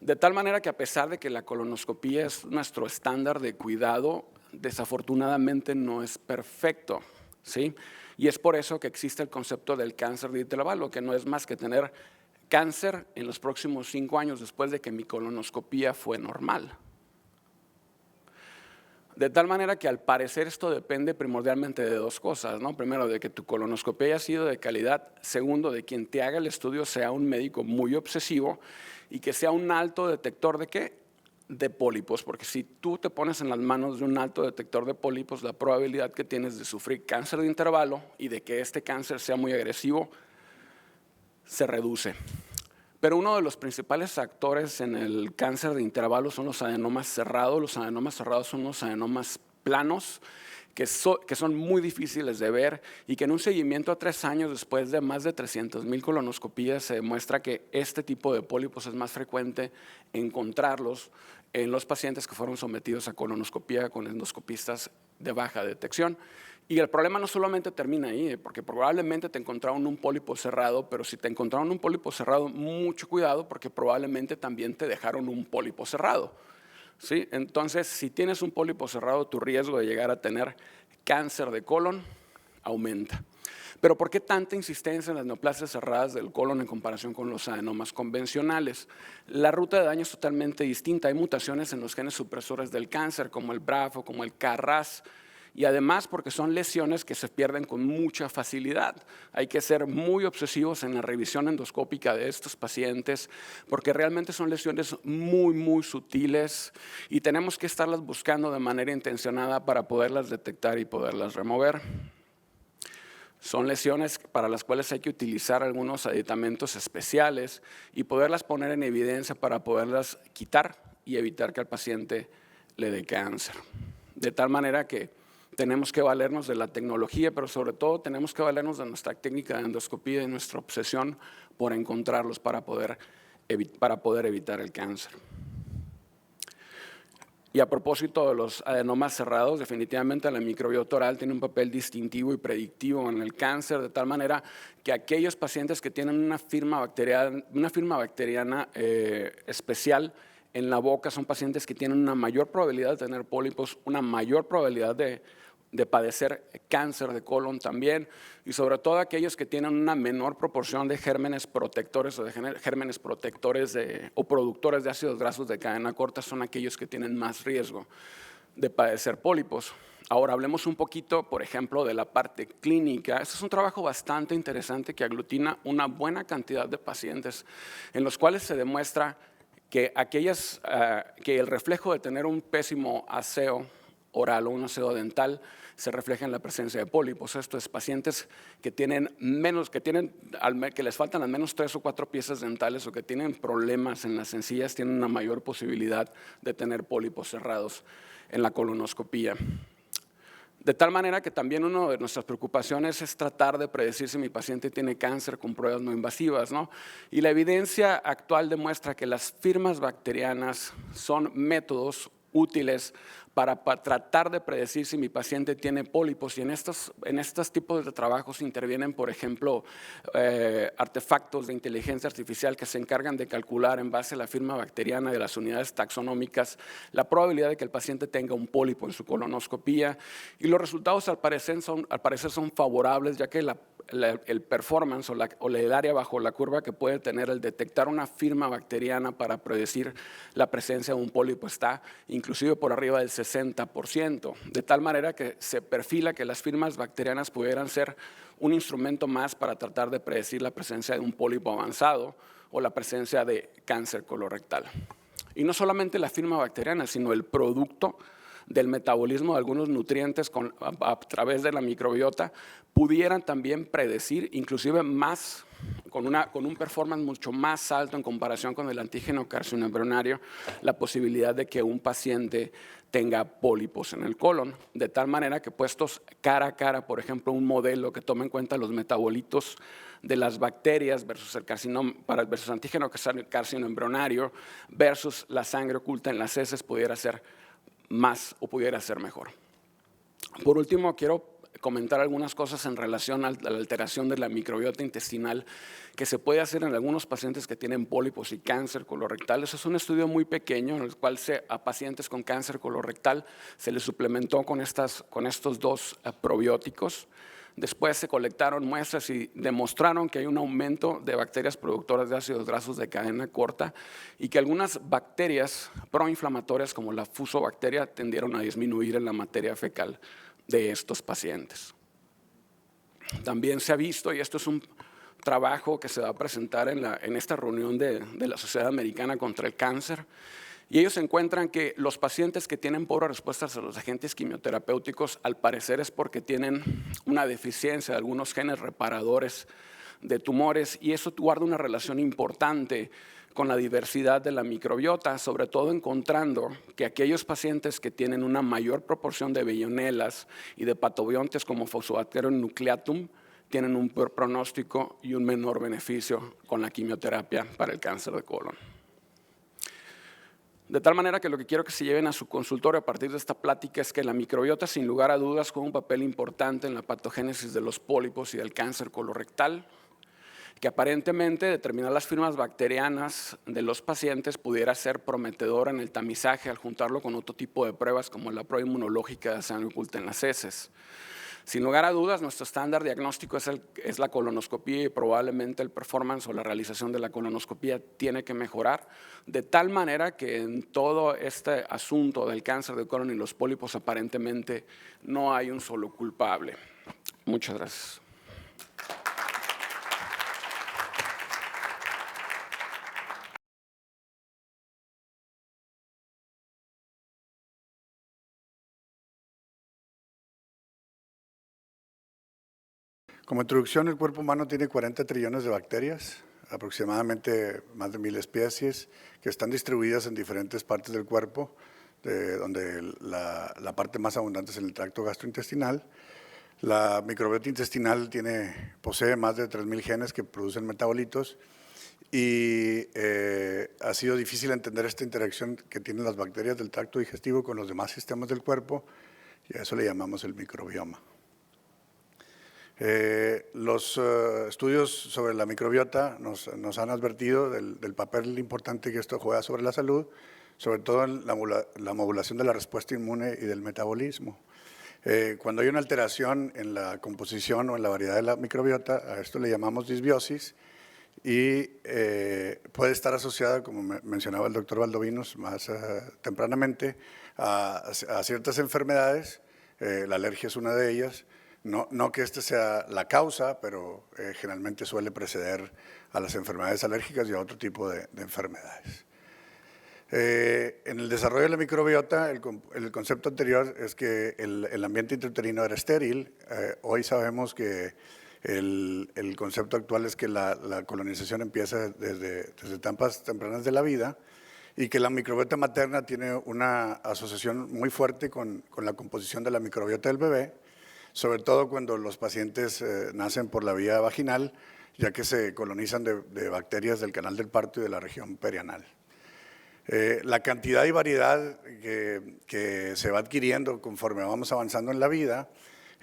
De tal manera que a pesar de que la colonoscopía es nuestro estándar de cuidado, desafortunadamente no es perfecto, ¿sí? Y es por eso que existe el concepto del cáncer de intervalo, que no es más que tener cáncer en los próximos 5 años después de que mi colonoscopía fue normal. De tal manera que al parecer esto depende primordialmente de dos cosas, ¿no? Primero, de que tu colonoscopia haya sido de calidad. Segundo, de quien te haga el estudio sea un médico muy obsesivo y que sea un alto detector ¿de qué? De pólipos, porque si tú te pones en las manos de un alto detector de pólipos, la probabilidad que tienes de sufrir cáncer de intervalo y de que este cáncer sea muy agresivo se reduce. Pero uno de los principales actores en el cáncer de intervalo son los adenomas cerrados. Los adenomas cerrados son los adenomas planos que son muy difíciles de ver y que en un seguimiento a 3 años después de más de 300,000 colonoscopías se demuestra que este tipo de pólipos es más frecuente encontrarlos en los pacientes que fueron sometidos a colonoscopía con endoscopistas de baja detección. Y el problema no solamente termina ahí, porque probablemente te encontraron un pólipo cerrado, pero si te encontraron un pólipo cerrado, mucho cuidado, porque probablemente también te dejaron un pólipo cerrado, ¿sí? Entonces, si tienes un pólipo cerrado, tu riesgo de llegar a tener cáncer de colon aumenta. Pero ¿por qué tanta insistencia en las neoplasias cerradas del colon en comparación con los adenomas convencionales? La ruta de daño es totalmente distinta. Hay mutaciones en los genes supresores del cáncer, como el BRAF o como el KRAS, y además porque son lesiones que se pierden con mucha facilidad. Hay que ser muy obsesivos en la revisión endoscópica de estos pacientes porque realmente son lesiones muy, muy sutiles y tenemos que estarlas buscando de manera intencionada para poderlas detectar y poderlas remover. Son lesiones para las cuales hay que utilizar algunos aditamentos especiales y poderlas poner en evidencia para poderlas quitar y evitar que al paciente le dé cáncer. De tal manera que tenemos que valernos de la tecnología, pero sobre todo tenemos que valernos de nuestra técnica de endoscopía y nuestra obsesión por encontrarlos para poder evitar el cáncer. Y a propósito de los adenomas cerrados, definitivamente la microbiota oral tiene un papel distintivo y predictivo en el cáncer, de tal manera que aquellos pacientes que tienen una firma bacteriana especial en la boca son pacientes que tienen una mayor probabilidad de tener pólipos, una mayor probabilidad de padecer cáncer de colon también, y sobre todo aquellos que tienen una menor proporción de gérmenes protectores o de gérmenes protectores o productores de ácidos grasos de cadena corta son aquellos que tienen más riesgo de padecer pólipos. Ahora hablemos un poquito, por ejemplo, de la parte clínica. Este es un trabajo bastante interesante que aglutina una buena cantidad de pacientes en los cuales se demuestra que el reflejo de tener un pésimo aseo oral o un aseo dental se refleja en la presencia de pólipos. Esto es pacientes que les faltan al menos 3 o 4 piezas dentales o que tienen problemas en las encías, tienen una mayor posibilidad de tener pólipos cerrados en la colonoscopía. De tal manera que también una de nuestras preocupaciones es tratar de predecir si mi paciente tiene cáncer con pruebas no invasivas, ¿no? Y la evidencia actual demuestra que las firmas bacterianas son métodos útiles para tratar de predecir si mi paciente tiene pólipos, y en estos tipos de trabajos intervienen, por ejemplo, artefactos de inteligencia artificial que se encargan de calcular en base a la firma bacteriana de las unidades taxonómicas la probabilidad de que el paciente tenga un pólipo en su colonoscopía, y los resultados al parecer son favorables, ya que el performance o el área bajo la curva que puede tener el detectar una firma bacteriana para predecir la presencia de un pólipo está inclusive por arriba del 60%, de tal manera que se perfila que las firmas bacterianas pudieran ser un instrumento más para tratar de predecir la presencia de un pólipo avanzado o la presencia de cáncer colorectal. Y no solamente la firma bacteriana, sino el producto del metabolismo de algunos nutrientes a través de la microbiota pudieran también predecir, inclusive más, con un performance mucho más alto en comparación con el antígeno carcinoembrionario, la posibilidad de que un paciente tenga pólipos en el colon, de tal manera que puestos cara a cara, por ejemplo, un modelo que tome en cuenta los metabolitos de las bacterias versus versus antígeno carcinoembrionario versus la sangre oculta en las heces pudiera ser más o pudiera ser mejor. Por último, quiero comentar algunas cosas en relación a la alteración de la microbiota intestinal que se puede hacer en algunos pacientes que tienen pólipos y cáncer colorectal. Eso es un estudio muy pequeño en el cual a pacientes con cáncer colorectal se les suplementó con estos 2 probióticos. Después se colectaron muestras y demostraron que hay un aumento de bacterias productoras de ácidos grasos de cadena corta y que algunas bacterias proinflamatorias como la fusobacteria tendieron a disminuir en la materia fecal de estos pacientes. También se ha visto, y esto es un trabajo que se va a presentar en esta reunión de la Sociedad Americana contra el Cáncer, y ellos encuentran que los pacientes que tienen pobres respuestas a los agentes quimioterapéuticos, al parecer es porque tienen una deficiencia de algunos genes reparadores de tumores, y eso guarda una relación importante con la diversidad de la microbiota, sobre todo encontrando que aquellos pacientes que tienen una mayor proporción de vellonelas y de patobiontes como Fusobacterium nucleatum tienen un peor pronóstico y un menor beneficio con la quimioterapia para el cáncer de colon. De tal manera que lo que quiero que se lleven a su consultorio a partir de esta plática es que la microbiota, sin lugar a dudas, juega un papel importante en la patogénesis de los pólipos y del cáncer colorectal, que aparentemente determinar las firmas bacterianas de los pacientes pudiera ser prometedor en el tamizaje al juntarlo con otro tipo de pruebas como la prueba inmunológica de sangre oculta en las heces. Sin lugar a dudas, nuestro estándar diagnóstico es la colonoscopía y probablemente el performance o la realización de la colonoscopía tiene que mejorar de tal manera que en todo este asunto del cáncer de colon y los pólipos aparentemente no hay un solo culpable. Muchas gracias. Como introducción, el cuerpo humano tiene 40 trillones de bacterias, aproximadamente más de 1000 especies, que están distribuidas en diferentes partes del cuerpo, donde la parte más abundante es en el tracto gastrointestinal. La microbiota intestinal posee más de 3000 genes que producen metabolitos y ha sido difícil entender esta interacción que tienen las bacterias del tracto digestivo con los demás sistemas del cuerpo y a eso le llamamos el microbioma. Los estudios sobre la microbiota nos han advertido del papel importante que esto juega sobre la salud, sobre todo en la modulación de la respuesta inmune y del metabolismo. Cuando hay una alteración en la composición o en la variedad de la microbiota, a esto le llamamos disbiosis y puede estar asociada, como mencionaba el doctor Valdovinos más tempranamente, a ciertas enfermedades. La alergia es una de ellas. No que esta sea la causa, pero generalmente suele preceder a las enfermedades alérgicas y a otro tipo de enfermedades. En el desarrollo de la microbiota, el concepto anterior es que el ambiente intrauterino era estéril. Hoy sabemos que el concepto actual es que la colonización empieza desde etapas tempranas de la vida y que la microbiota materna tiene una asociación muy fuerte con la composición de la microbiota del bebé, sobre todo cuando los pacientes nacen por la vía vaginal, ya que se colonizan de bacterias del canal del parto y de la región perianal. La cantidad y variedad que se va adquiriendo conforme vamos avanzando en la vida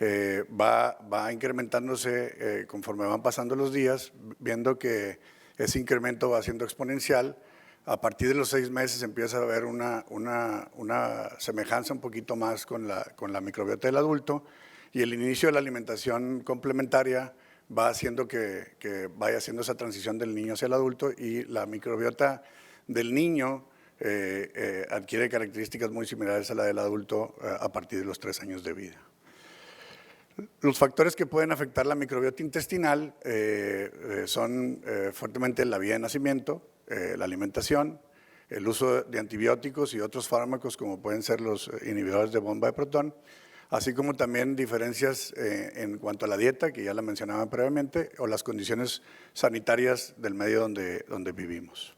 va incrementándose conforme van pasando los días, viendo que ese incremento va siendo exponencial. A partir de los 6 meses empieza a haber una semejanza un poquito más con la microbiota del adulto, y el inicio de la alimentación complementaria va haciendo que vaya haciendo esa transición del niño hacia el adulto y la microbiota del niño adquiere características muy similares a la del adulto a partir de los 3 años de vida. Los factores que pueden afectar la microbiota intestinal son fuertemente la vía de nacimiento, la alimentación, el uso de antibióticos y otros fármacos como pueden ser los inhibidores de bomba de protón, así como también diferencias en cuanto a la dieta, que ya la mencionaba previamente, o las condiciones sanitarias del medio donde vivimos.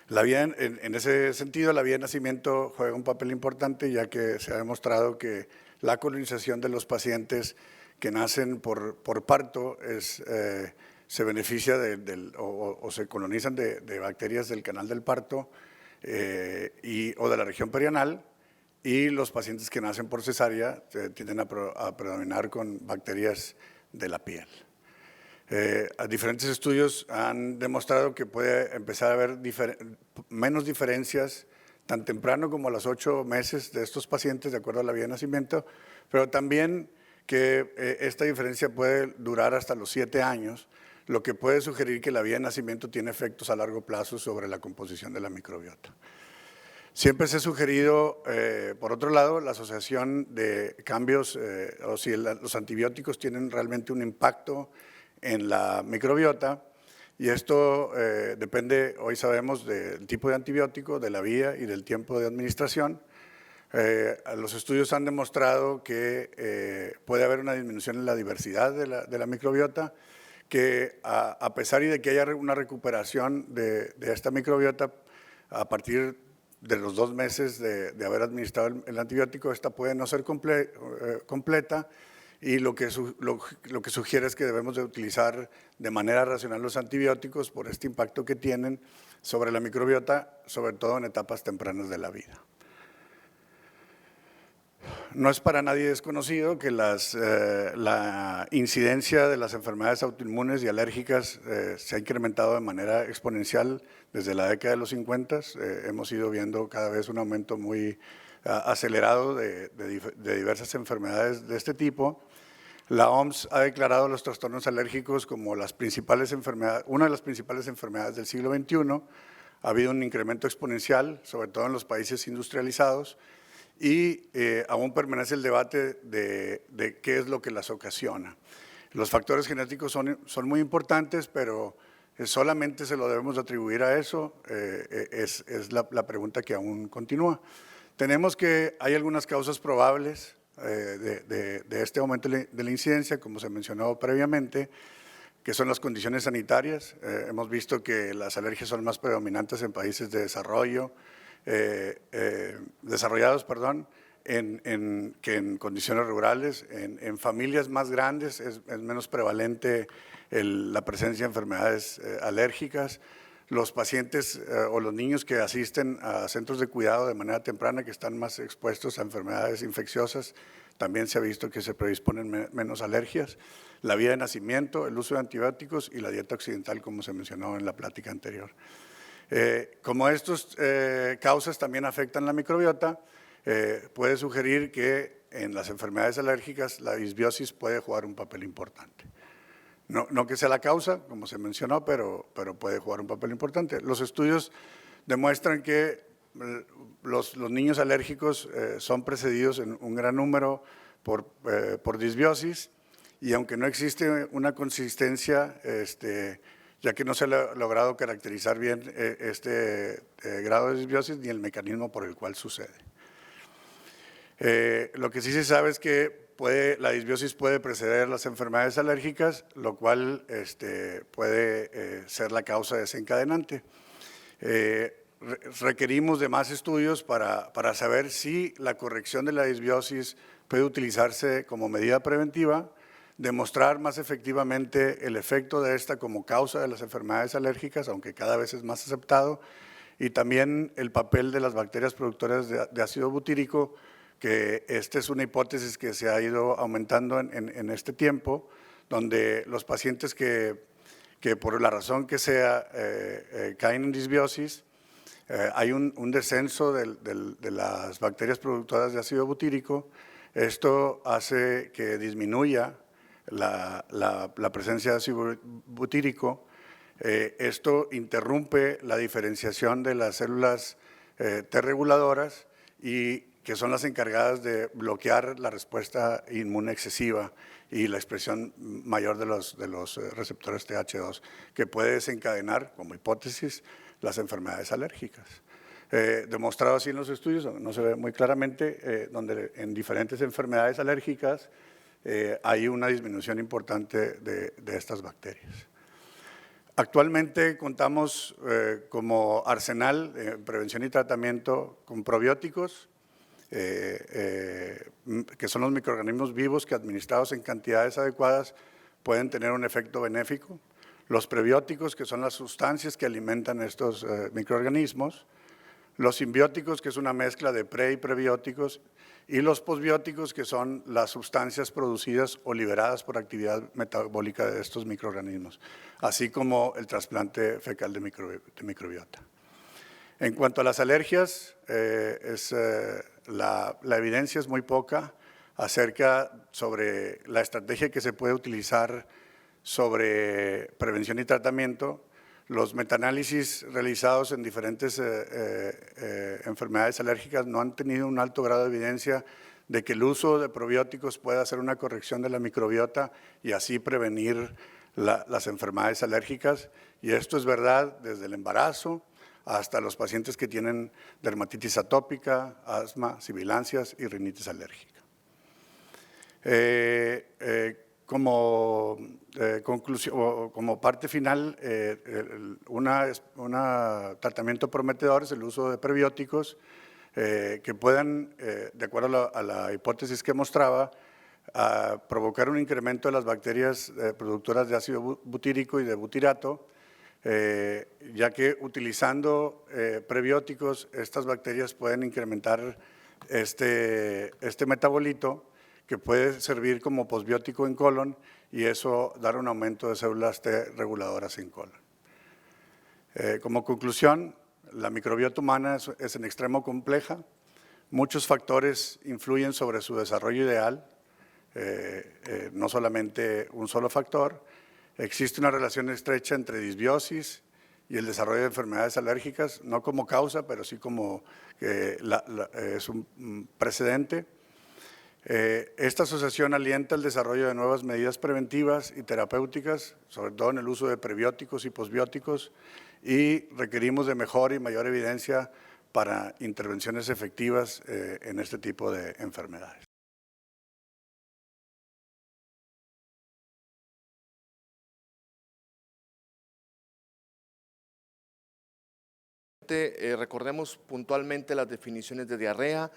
En ese sentido, la vía de nacimiento juega un papel importante, ya que se ha demostrado que la colonización de los pacientes que nacen por parto se beneficia o se colonizan de bacterias del canal del parto o de la región perianal, y los pacientes que nacen por cesárea tienden a predominar con bacterias de la piel. Diferentes estudios han demostrado que puede empezar a haber menos diferencias tan temprano como a los 8 meses de estos pacientes, de acuerdo a la vía de nacimiento, pero también que esta diferencia puede durar hasta los 7 años, lo que puede sugerir que la vía de nacimiento tiene efectos a largo plazo sobre la composición de la microbiota. Siempre se ha sugerido, por otro lado, la asociación de cambios, o si los antibióticos tienen realmente un impacto en la microbiota, y esto depende, hoy sabemos, del tipo de antibiótico, de la vía y del tiempo de administración. Los estudios han demostrado que puede haber una disminución en la diversidad de la microbiota, que a pesar de que haya una recuperación de esta microbiota a partir de los 2 meses de haber administrado el antibiótico, esta puede no ser completa, y lo que sugiere es que debemos de utilizar de manera racional los antibióticos por este impacto que tienen sobre la microbiota, sobre todo en etapas tempranas de la vida. No es para nadie desconocido que la incidencia de las enfermedades autoinmunes y alérgicas se ha incrementado de manera exponencial desde la década de los 50. Hemos ido viendo cada vez un aumento muy acelerado de diversas enfermedades de este tipo. La OMS ha declarado los trastornos alérgicos como una de las principales enfermedades del siglo XXI. Ha habido un incremento exponencial, sobre todo en los países industrializados, y aún permanece el debate de qué es lo que las ocasiona. Los factores genéticos son muy importantes, pero solamente se lo debemos atribuir a eso, es la pregunta que aún continúa. Hay algunas causas probables de este aumento de la incidencia, como se mencionó previamente, que son las condiciones sanitarias. Hemos visto que las alergias son más predominantes en países de desarrollados, que en condiciones rurales. En familias más grandes es menos prevalente la presencia de enfermedades alérgicas. Los pacientes o los niños que asisten a centros de cuidado de manera temprana, que están más expuestos a enfermedades infecciosas, también se ha visto que se predisponen menos alergias. La vida de nacimiento, el uso de antibióticos y la dieta occidental, como se mencionó en la plática anterior. Como estas causas también afectan la microbiota, puede sugerir que en las enfermedades alérgicas la disbiosis puede jugar un papel importante. No que sea la causa, como se mencionó, pero puede jugar un papel importante. Los estudios demuestran que los niños alérgicos son precedidos en un gran número por disbiosis, y aunque no existe una consistencia, ya que no se ha logrado caracterizar bien este grado de disbiosis ni el mecanismo por el cual sucede. Lo que sí se sabe es que la disbiosis puede preceder las enfermedades alérgicas, lo cual puede ser la causa desencadenante. Requerimos de más estudios para saber si la corrección de la disbiosis puede utilizarse como medida preventiva, demostrar más efectivamente el efecto de esta como causa de las enfermedades alérgicas, aunque cada vez es más aceptado, y también el papel de las bacterias productoras de ácido butírico, que esta es una hipótesis que se ha ido aumentando en este tiempo, donde los pacientes que por la razón que sea caen en disbiosis, hay un descenso de las bacterias productoras de ácido butírico. Esto hace que disminuya la presencia de ácido butírico. Esto interrumpe la diferenciación de las células T reguladoras, y que son las encargadas de bloquear la respuesta inmune excesiva y la expresión mayor de los receptores TH2, que puede desencadenar, como hipótesis, las enfermedades alérgicas. Demostrado así en los estudios, no se ve muy claramente, donde en diferentes enfermedades alérgicas hay una disminución importante de estas bacterias. Actualmente contamos como arsenal de prevención y tratamiento con probióticos, que son los microorganismos vivos que administrados en cantidades adecuadas pueden tener un efecto benéfico. Los prebióticos, que son las sustancias que alimentan estos microorganismos. Los simbióticos, que es una mezcla de pre y prebióticos. Y los posbióticos, que son las sustancias producidas o liberadas por actividad metabólica de estos microorganismos, así como el trasplante fecal de microbiota. En cuanto a las alergias, la evidencia es muy poca sobre la estrategia que se puede utilizar sobre prevención y tratamiento. Los metaanálisis realizados en diferentes enfermedades alérgicas no han tenido un alto grado de evidencia de que el uso de probióticos pueda hacer una corrección de la microbiota y así prevenir las enfermedades alérgicas. Y esto es verdad desde el embarazo hasta los pacientes que tienen dermatitis atópica, asma, sibilancias y rinitis alérgica. Como conclusión, o como parte final, un tratamiento prometedor es el uso de prebióticos que puedan, de acuerdo a la hipótesis que mostraba, provocar un incremento de las bacterias productoras de ácido butírico y de butirato, ya que utilizando prebióticos, estas bacterias pueden incrementar este metabolito, que puede servir como posbiótico en colon y eso dar un aumento de células T reguladoras en colon. Como conclusión, la microbiota humana es en extremo compleja, Muchos factores influyen sobre su desarrollo ideal, no solamente un solo factor. Existe una relación estrecha entre disbiosis y el desarrollo de enfermedades alérgicas, no como causa, pero sí como que es un precedente. Esta asociación alienta el desarrollo de nuevas medidas preventivas y terapéuticas, sobre todo en el uso de prebióticos y posbióticos, y requerimos de mejor y mayor evidencia para intervenciones efectivas en este tipo de enfermedades. Recordemos puntualmente las definiciones de diarrea.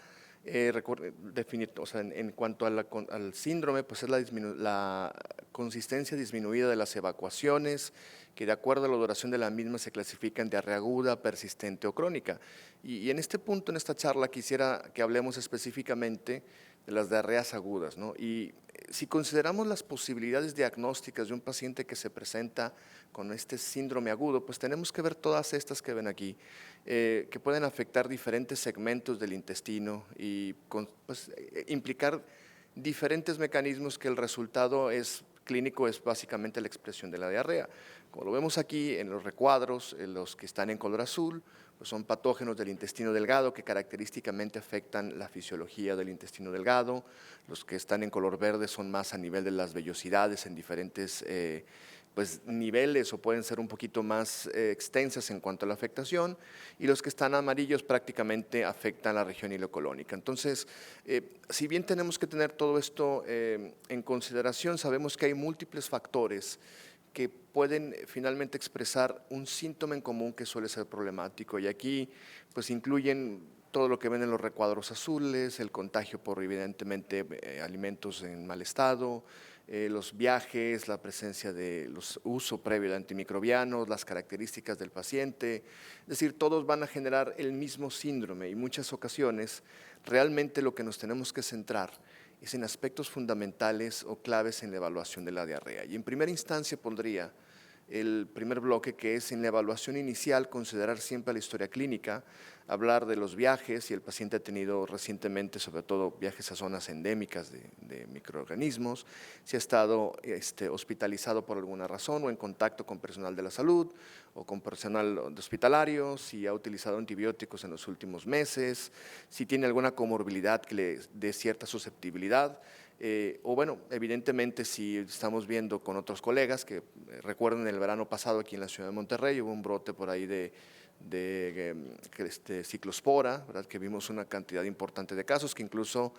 O sea, en cuanto a al síndrome, pues es la consistencia disminuida de las evacuaciones, que de acuerdo a la duración de la misma se clasifica en diarrea aguda, persistente o crónica. Y en este punto, en esta charla, quisiera que hablemos específicamente de las diarreas agudas, ¿no? Y si consideramos las posibilidades diagnósticas de un paciente que se presenta con este síndrome agudo, pues tenemos que ver todas estas que ven aquí, que pueden afectar diferentes segmentos del intestino y implicar diferentes mecanismos que el resultado clínico es básicamente la expresión de la diarrea. Como lo vemos aquí en los recuadros, los que están en color azul, pues son patógenos del intestino delgado que característicamente afectan la fisiología del intestino delgado. Los que están en color verde son más a nivel de las vellosidades en diferentes niveles o pueden ser un poquito más extensas en cuanto a la afectación, y los que están amarillos prácticamente afectan la región ileocolónica. Entonces, si bien tenemos que tener todo esto en consideración, sabemos que hay múltiples factores que pueden finalmente expresar un síntoma en común que suele ser problemático, y aquí pues incluyen todo lo que ven en los recuadros azules, el contagio por evidentemente alimentos en mal estado, los viajes, la presencia de uso previo de antimicrobianos, las características del paciente, es decir, todos van a generar el mismo síndrome, y en muchas ocasiones realmente lo que nos tenemos que centrar es en aspectos fundamentales o claves en la evaluación de la diarrea. Y en primera instancia pondría el primer bloque, que es en la evaluación inicial considerar siempre la historia clínica, hablar de los viajes, si el paciente ha tenido recientemente sobre todo viajes a zonas endémicas de microorganismos, si ha estado hospitalizado por alguna razón o en contacto con personal de la salud o con personal hospitalario, si ha utilizado antibióticos en los últimos meses, si tiene alguna comorbilidad que le dé cierta susceptibilidad. O bueno, evidentemente si estamos viendo con otros colegas que recuerden el verano pasado aquí en la ciudad de Monterrey hubo un brote por ahí de ciclospora, ¿verdad? Que vimos una cantidad importante de casos, que incluso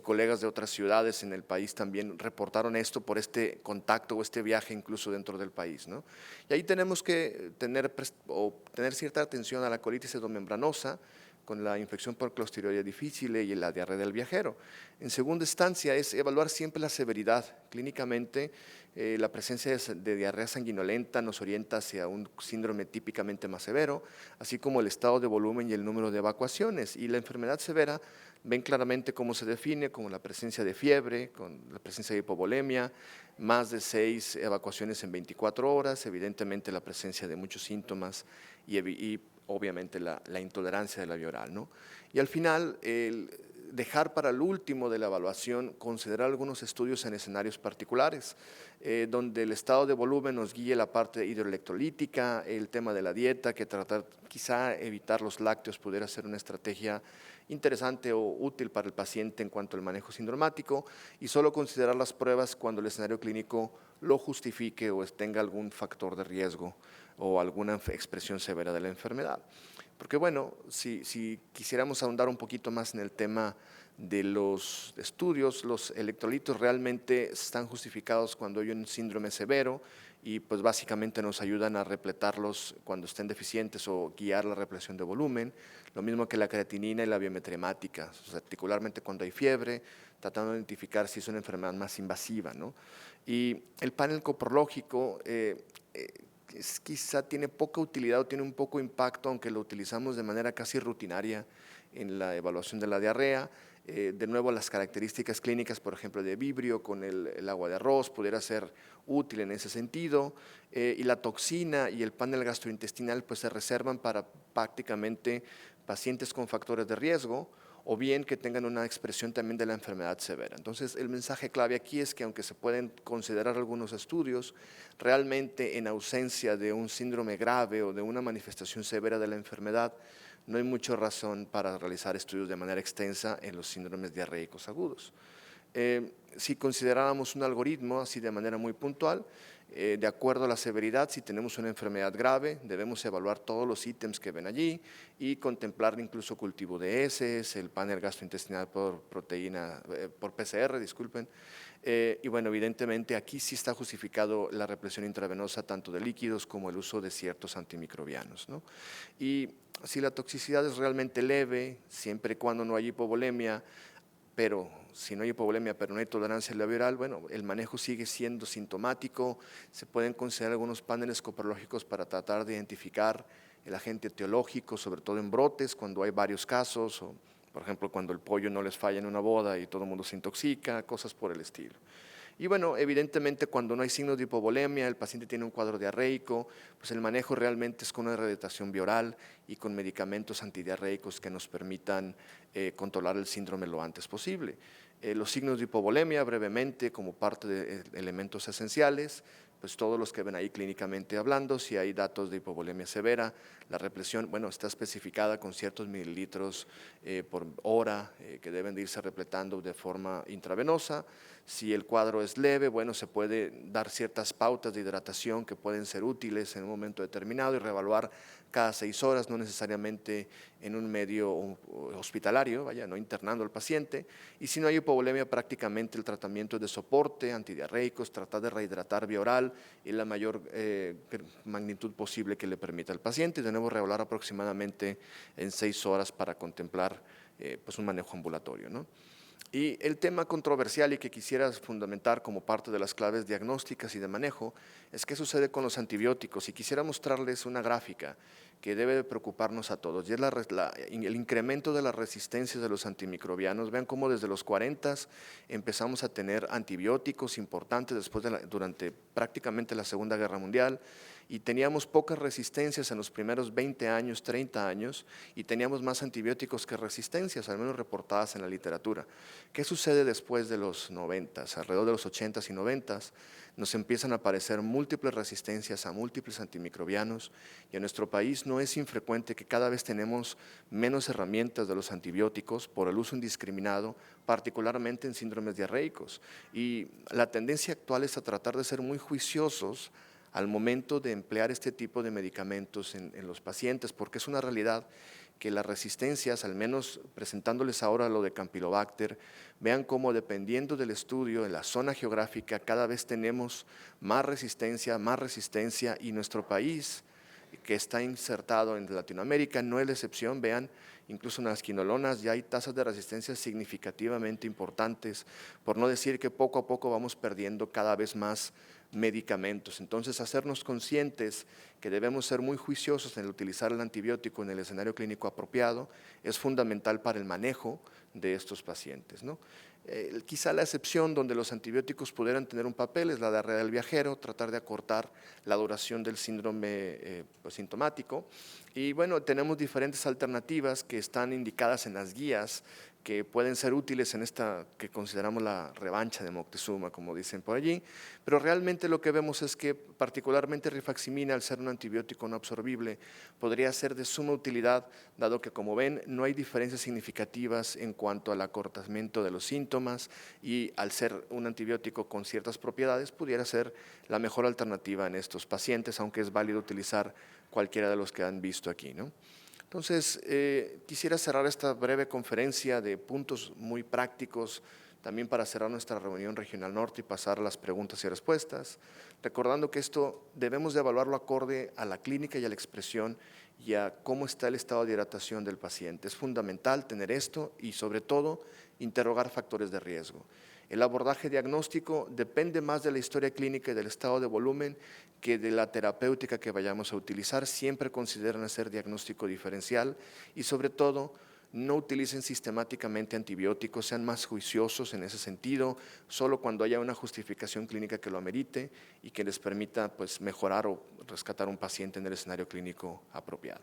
colegas de otras ciudades en el país también reportaron esto por este contacto o este viaje incluso dentro del país, ¿no? Y ahí tenemos que tener cierta atención a la colitis endomembranosa, con la infección por Clostridia difficile y la diarrea del viajero. En segunda instancia es evaluar siempre la severidad. Clínicamente, la presencia de diarrea sanguinolenta nos orienta hacia un síndrome típicamente más severo, así como el estado de volumen y el número de evacuaciones. Y la enfermedad severa ven claramente cómo se define, como la presencia de fiebre, con la presencia de hipovolemia, más de 6 evacuaciones en 24 horas, evidentemente la presencia de muchos síntomas y obviamente la intolerancia de la vía oral, ¿no? Y al final, dejar para el último de la evaluación, considerar algunos estudios en escenarios particulares, donde el estado de volumen nos guíe la parte hidroelectrolítica, el tema de la dieta, que tratar quizá evitar los lácteos pudiera ser una estrategia interesante o útil para el paciente en cuanto al manejo sindromático, y solo considerar las pruebas cuando el escenario clínico lo justifique o tenga algún factor de riesgo o alguna expresión severa de la enfermedad. Porque bueno, si quisiéramos ahondar un poquito más en el tema de los estudios, los electrolitos realmente están justificados cuando hay un síndrome severo y pues básicamente nos ayudan a repletarlos cuando estén deficientes o guiar la repleción de volumen, lo mismo que la creatinina y la biometría hemática, o sea, particularmente cuando hay fiebre, tratando de identificar si es una enfermedad más invasiva, ¿no? Y el panel coprológico quizá tiene poca utilidad o tiene un poco impacto, aunque lo utilizamos de manera casi rutinaria en la evaluación de la diarrea. De nuevo, las características clínicas, por ejemplo, de Vibrio con el agua de arroz pudiera ser útil en ese sentido, y la toxina y el panel gastrointestinal pues se reservan para prácticamente pacientes con factores de riesgo o bien que tengan una expresión también de la enfermedad severa. Entonces, el mensaje clave aquí es que aunque se pueden considerar algunos estudios, realmente en ausencia de un síndrome grave o de una manifestación severa de la enfermedad, no hay mucha razón para realizar estudios de manera extensa en los síndromes diarreicos agudos. Si consideráramos un algoritmo así de manera muy puntual, de acuerdo a la severidad, si tenemos una enfermedad grave, debemos evaluar todos los ítems que ven allí y contemplar incluso cultivo de heces, el panel gastrointestinal por proteína, por PCR, disculpen. Y bueno, evidentemente aquí sí está justificado la represión intravenosa tanto de líquidos como el uso de ciertos antimicrobianos, ¿no? Y si la toxicidad es realmente leve, siempre y cuando no hay hipovolemia, pero si no hay hipovolemia, pero no hay tolerancia a la viral, bueno, el manejo sigue siendo sintomático, se pueden considerar algunos paneles coprológicos para tratar de identificar el agente etiológico, sobre todo en brotes, cuando hay varios casos, o por ejemplo, cuando el pollo no les falla en una boda y todo el mundo se intoxica, cosas por el estilo. Y bueno, evidentemente cuando no hay signos de hipovolemia, el paciente tiene un cuadro diarreico, pues el manejo realmente es con una rehidratación bioral y con medicamentos antidiarreicos que nos permitan controlar el síndrome lo antes posible. Los signos de hipovolemia, brevemente, como parte de elementos esenciales, pues todos los que ven ahí clínicamente hablando, si hay datos de hipovolemia severa, la represión, bueno, está especificada con ciertos mililitros por hora que deben de irse repletando de forma intravenosa. Si el cuadro es leve, bueno, se puede dar ciertas pautas de hidratación que pueden ser útiles en un momento determinado y reevaluar cada 6 horas, no necesariamente en un medio hospitalario, vaya, no internando al paciente. Y si no hay hipovolemia, prácticamente el tratamiento es de soporte, antidiarreicos, tratar de rehidratar vía oral en la mayor magnitud posible que le permita al paciente. Y de nuevo reevaluar aproximadamente en 6 horas para contemplar pues un manejo ambulatorio, ¿no? Y el tema controversial y que quisiera fundamentar como parte de las claves diagnósticas y de manejo es qué sucede con los antibióticos. Y quisiera mostrarles una gráfica que debe de preocuparnos a todos, y es el incremento de las resistencias de los antimicrobianos. Vean cómo desde los 40 empezamos a tener antibióticos importantes durante prácticamente la Segunda Guerra Mundial, y teníamos pocas resistencias en los primeros 20 años, 30 años, y teníamos más antibióticos que resistencias, al menos reportadas en la literatura. ¿Qué sucede después de los 90? Alrededor de los 80s y 90s nos empiezan a aparecer múltiples resistencias a múltiples antimicrobianos, y en nuestro país no es infrecuente que cada vez tenemos menos herramientas de los antibióticos por el uso indiscriminado, particularmente en síndromes diarreicos. Y la tendencia actual es a tratar de ser muy juiciosos al momento de emplear este tipo de medicamentos en los pacientes, porque es una realidad que las resistencias, al menos presentándoles ahora lo de Campylobacter, vean cómo dependiendo del estudio, en la zona geográfica, cada vez tenemos más resistencia, y nuestro país, que está insertado en Latinoamérica, no es la excepción. Vean, incluso en las quinolonas ya hay tasas de resistencia significativamente importantes, por no decir que poco a poco vamos perdiendo cada vez más medicamentos. Entonces, hacernos conscientes que debemos ser muy juiciosos en utilizar el antibiótico en el escenario clínico apropiado es fundamental para el manejo de estos pacientes, ¿no? Quizá la excepción donde los antibióticos pudieran tener un papel es la diarrea del viajero, tratar de acortar la duración del síndrome sintomático. Y bueno, tenemos diferentes alternativas que están indicadas en las guías que pueden ser útiles en esta que consideramos la revancha de Moctezuma, como dicen por allí, pero realmente lo que vemos es que particularmente rifaximina, al ser un antibiótico no absorbible, podría ser de suma utilidad, dado que, como ven, no hay diferencias significativas en cuanto al acortamiento de los síntomas, y al ser un antibiótico con ciertas propiedades, pudiera ser la mejor alternativa en estos pacientes, aunque es válido utilizar cualquiera de los que han visto aquí, ¿no? Entonces, quisiera cerrar esta breve conferencia de puntos muy prácticos, también para cerrar nuestra reunión regional norte y pasar a las preguntas y respuestas, recordando que esto debemos de evaluarlo acorde a la clínica y a la expresión y a cómo está el estado de hidratación del paciente. Es fundamental tener esto y, sobre todo, interrogar factores de riesgo. El abordaje diagnóstico depende más de la historia clínica y del estado de volumen que de la terapéutica que vayamos a utilizar. Siempre consideren hacer diagnóstico diferencial y, sobre todo, no utilicen sistemáticamente antibióticos, sean más juiciosos en ese sentido, solo cuando haya una justificación clínica que lo amerite y que les permita, pues, mejorar o rescatar un paciente en el escenario clínico apropiado.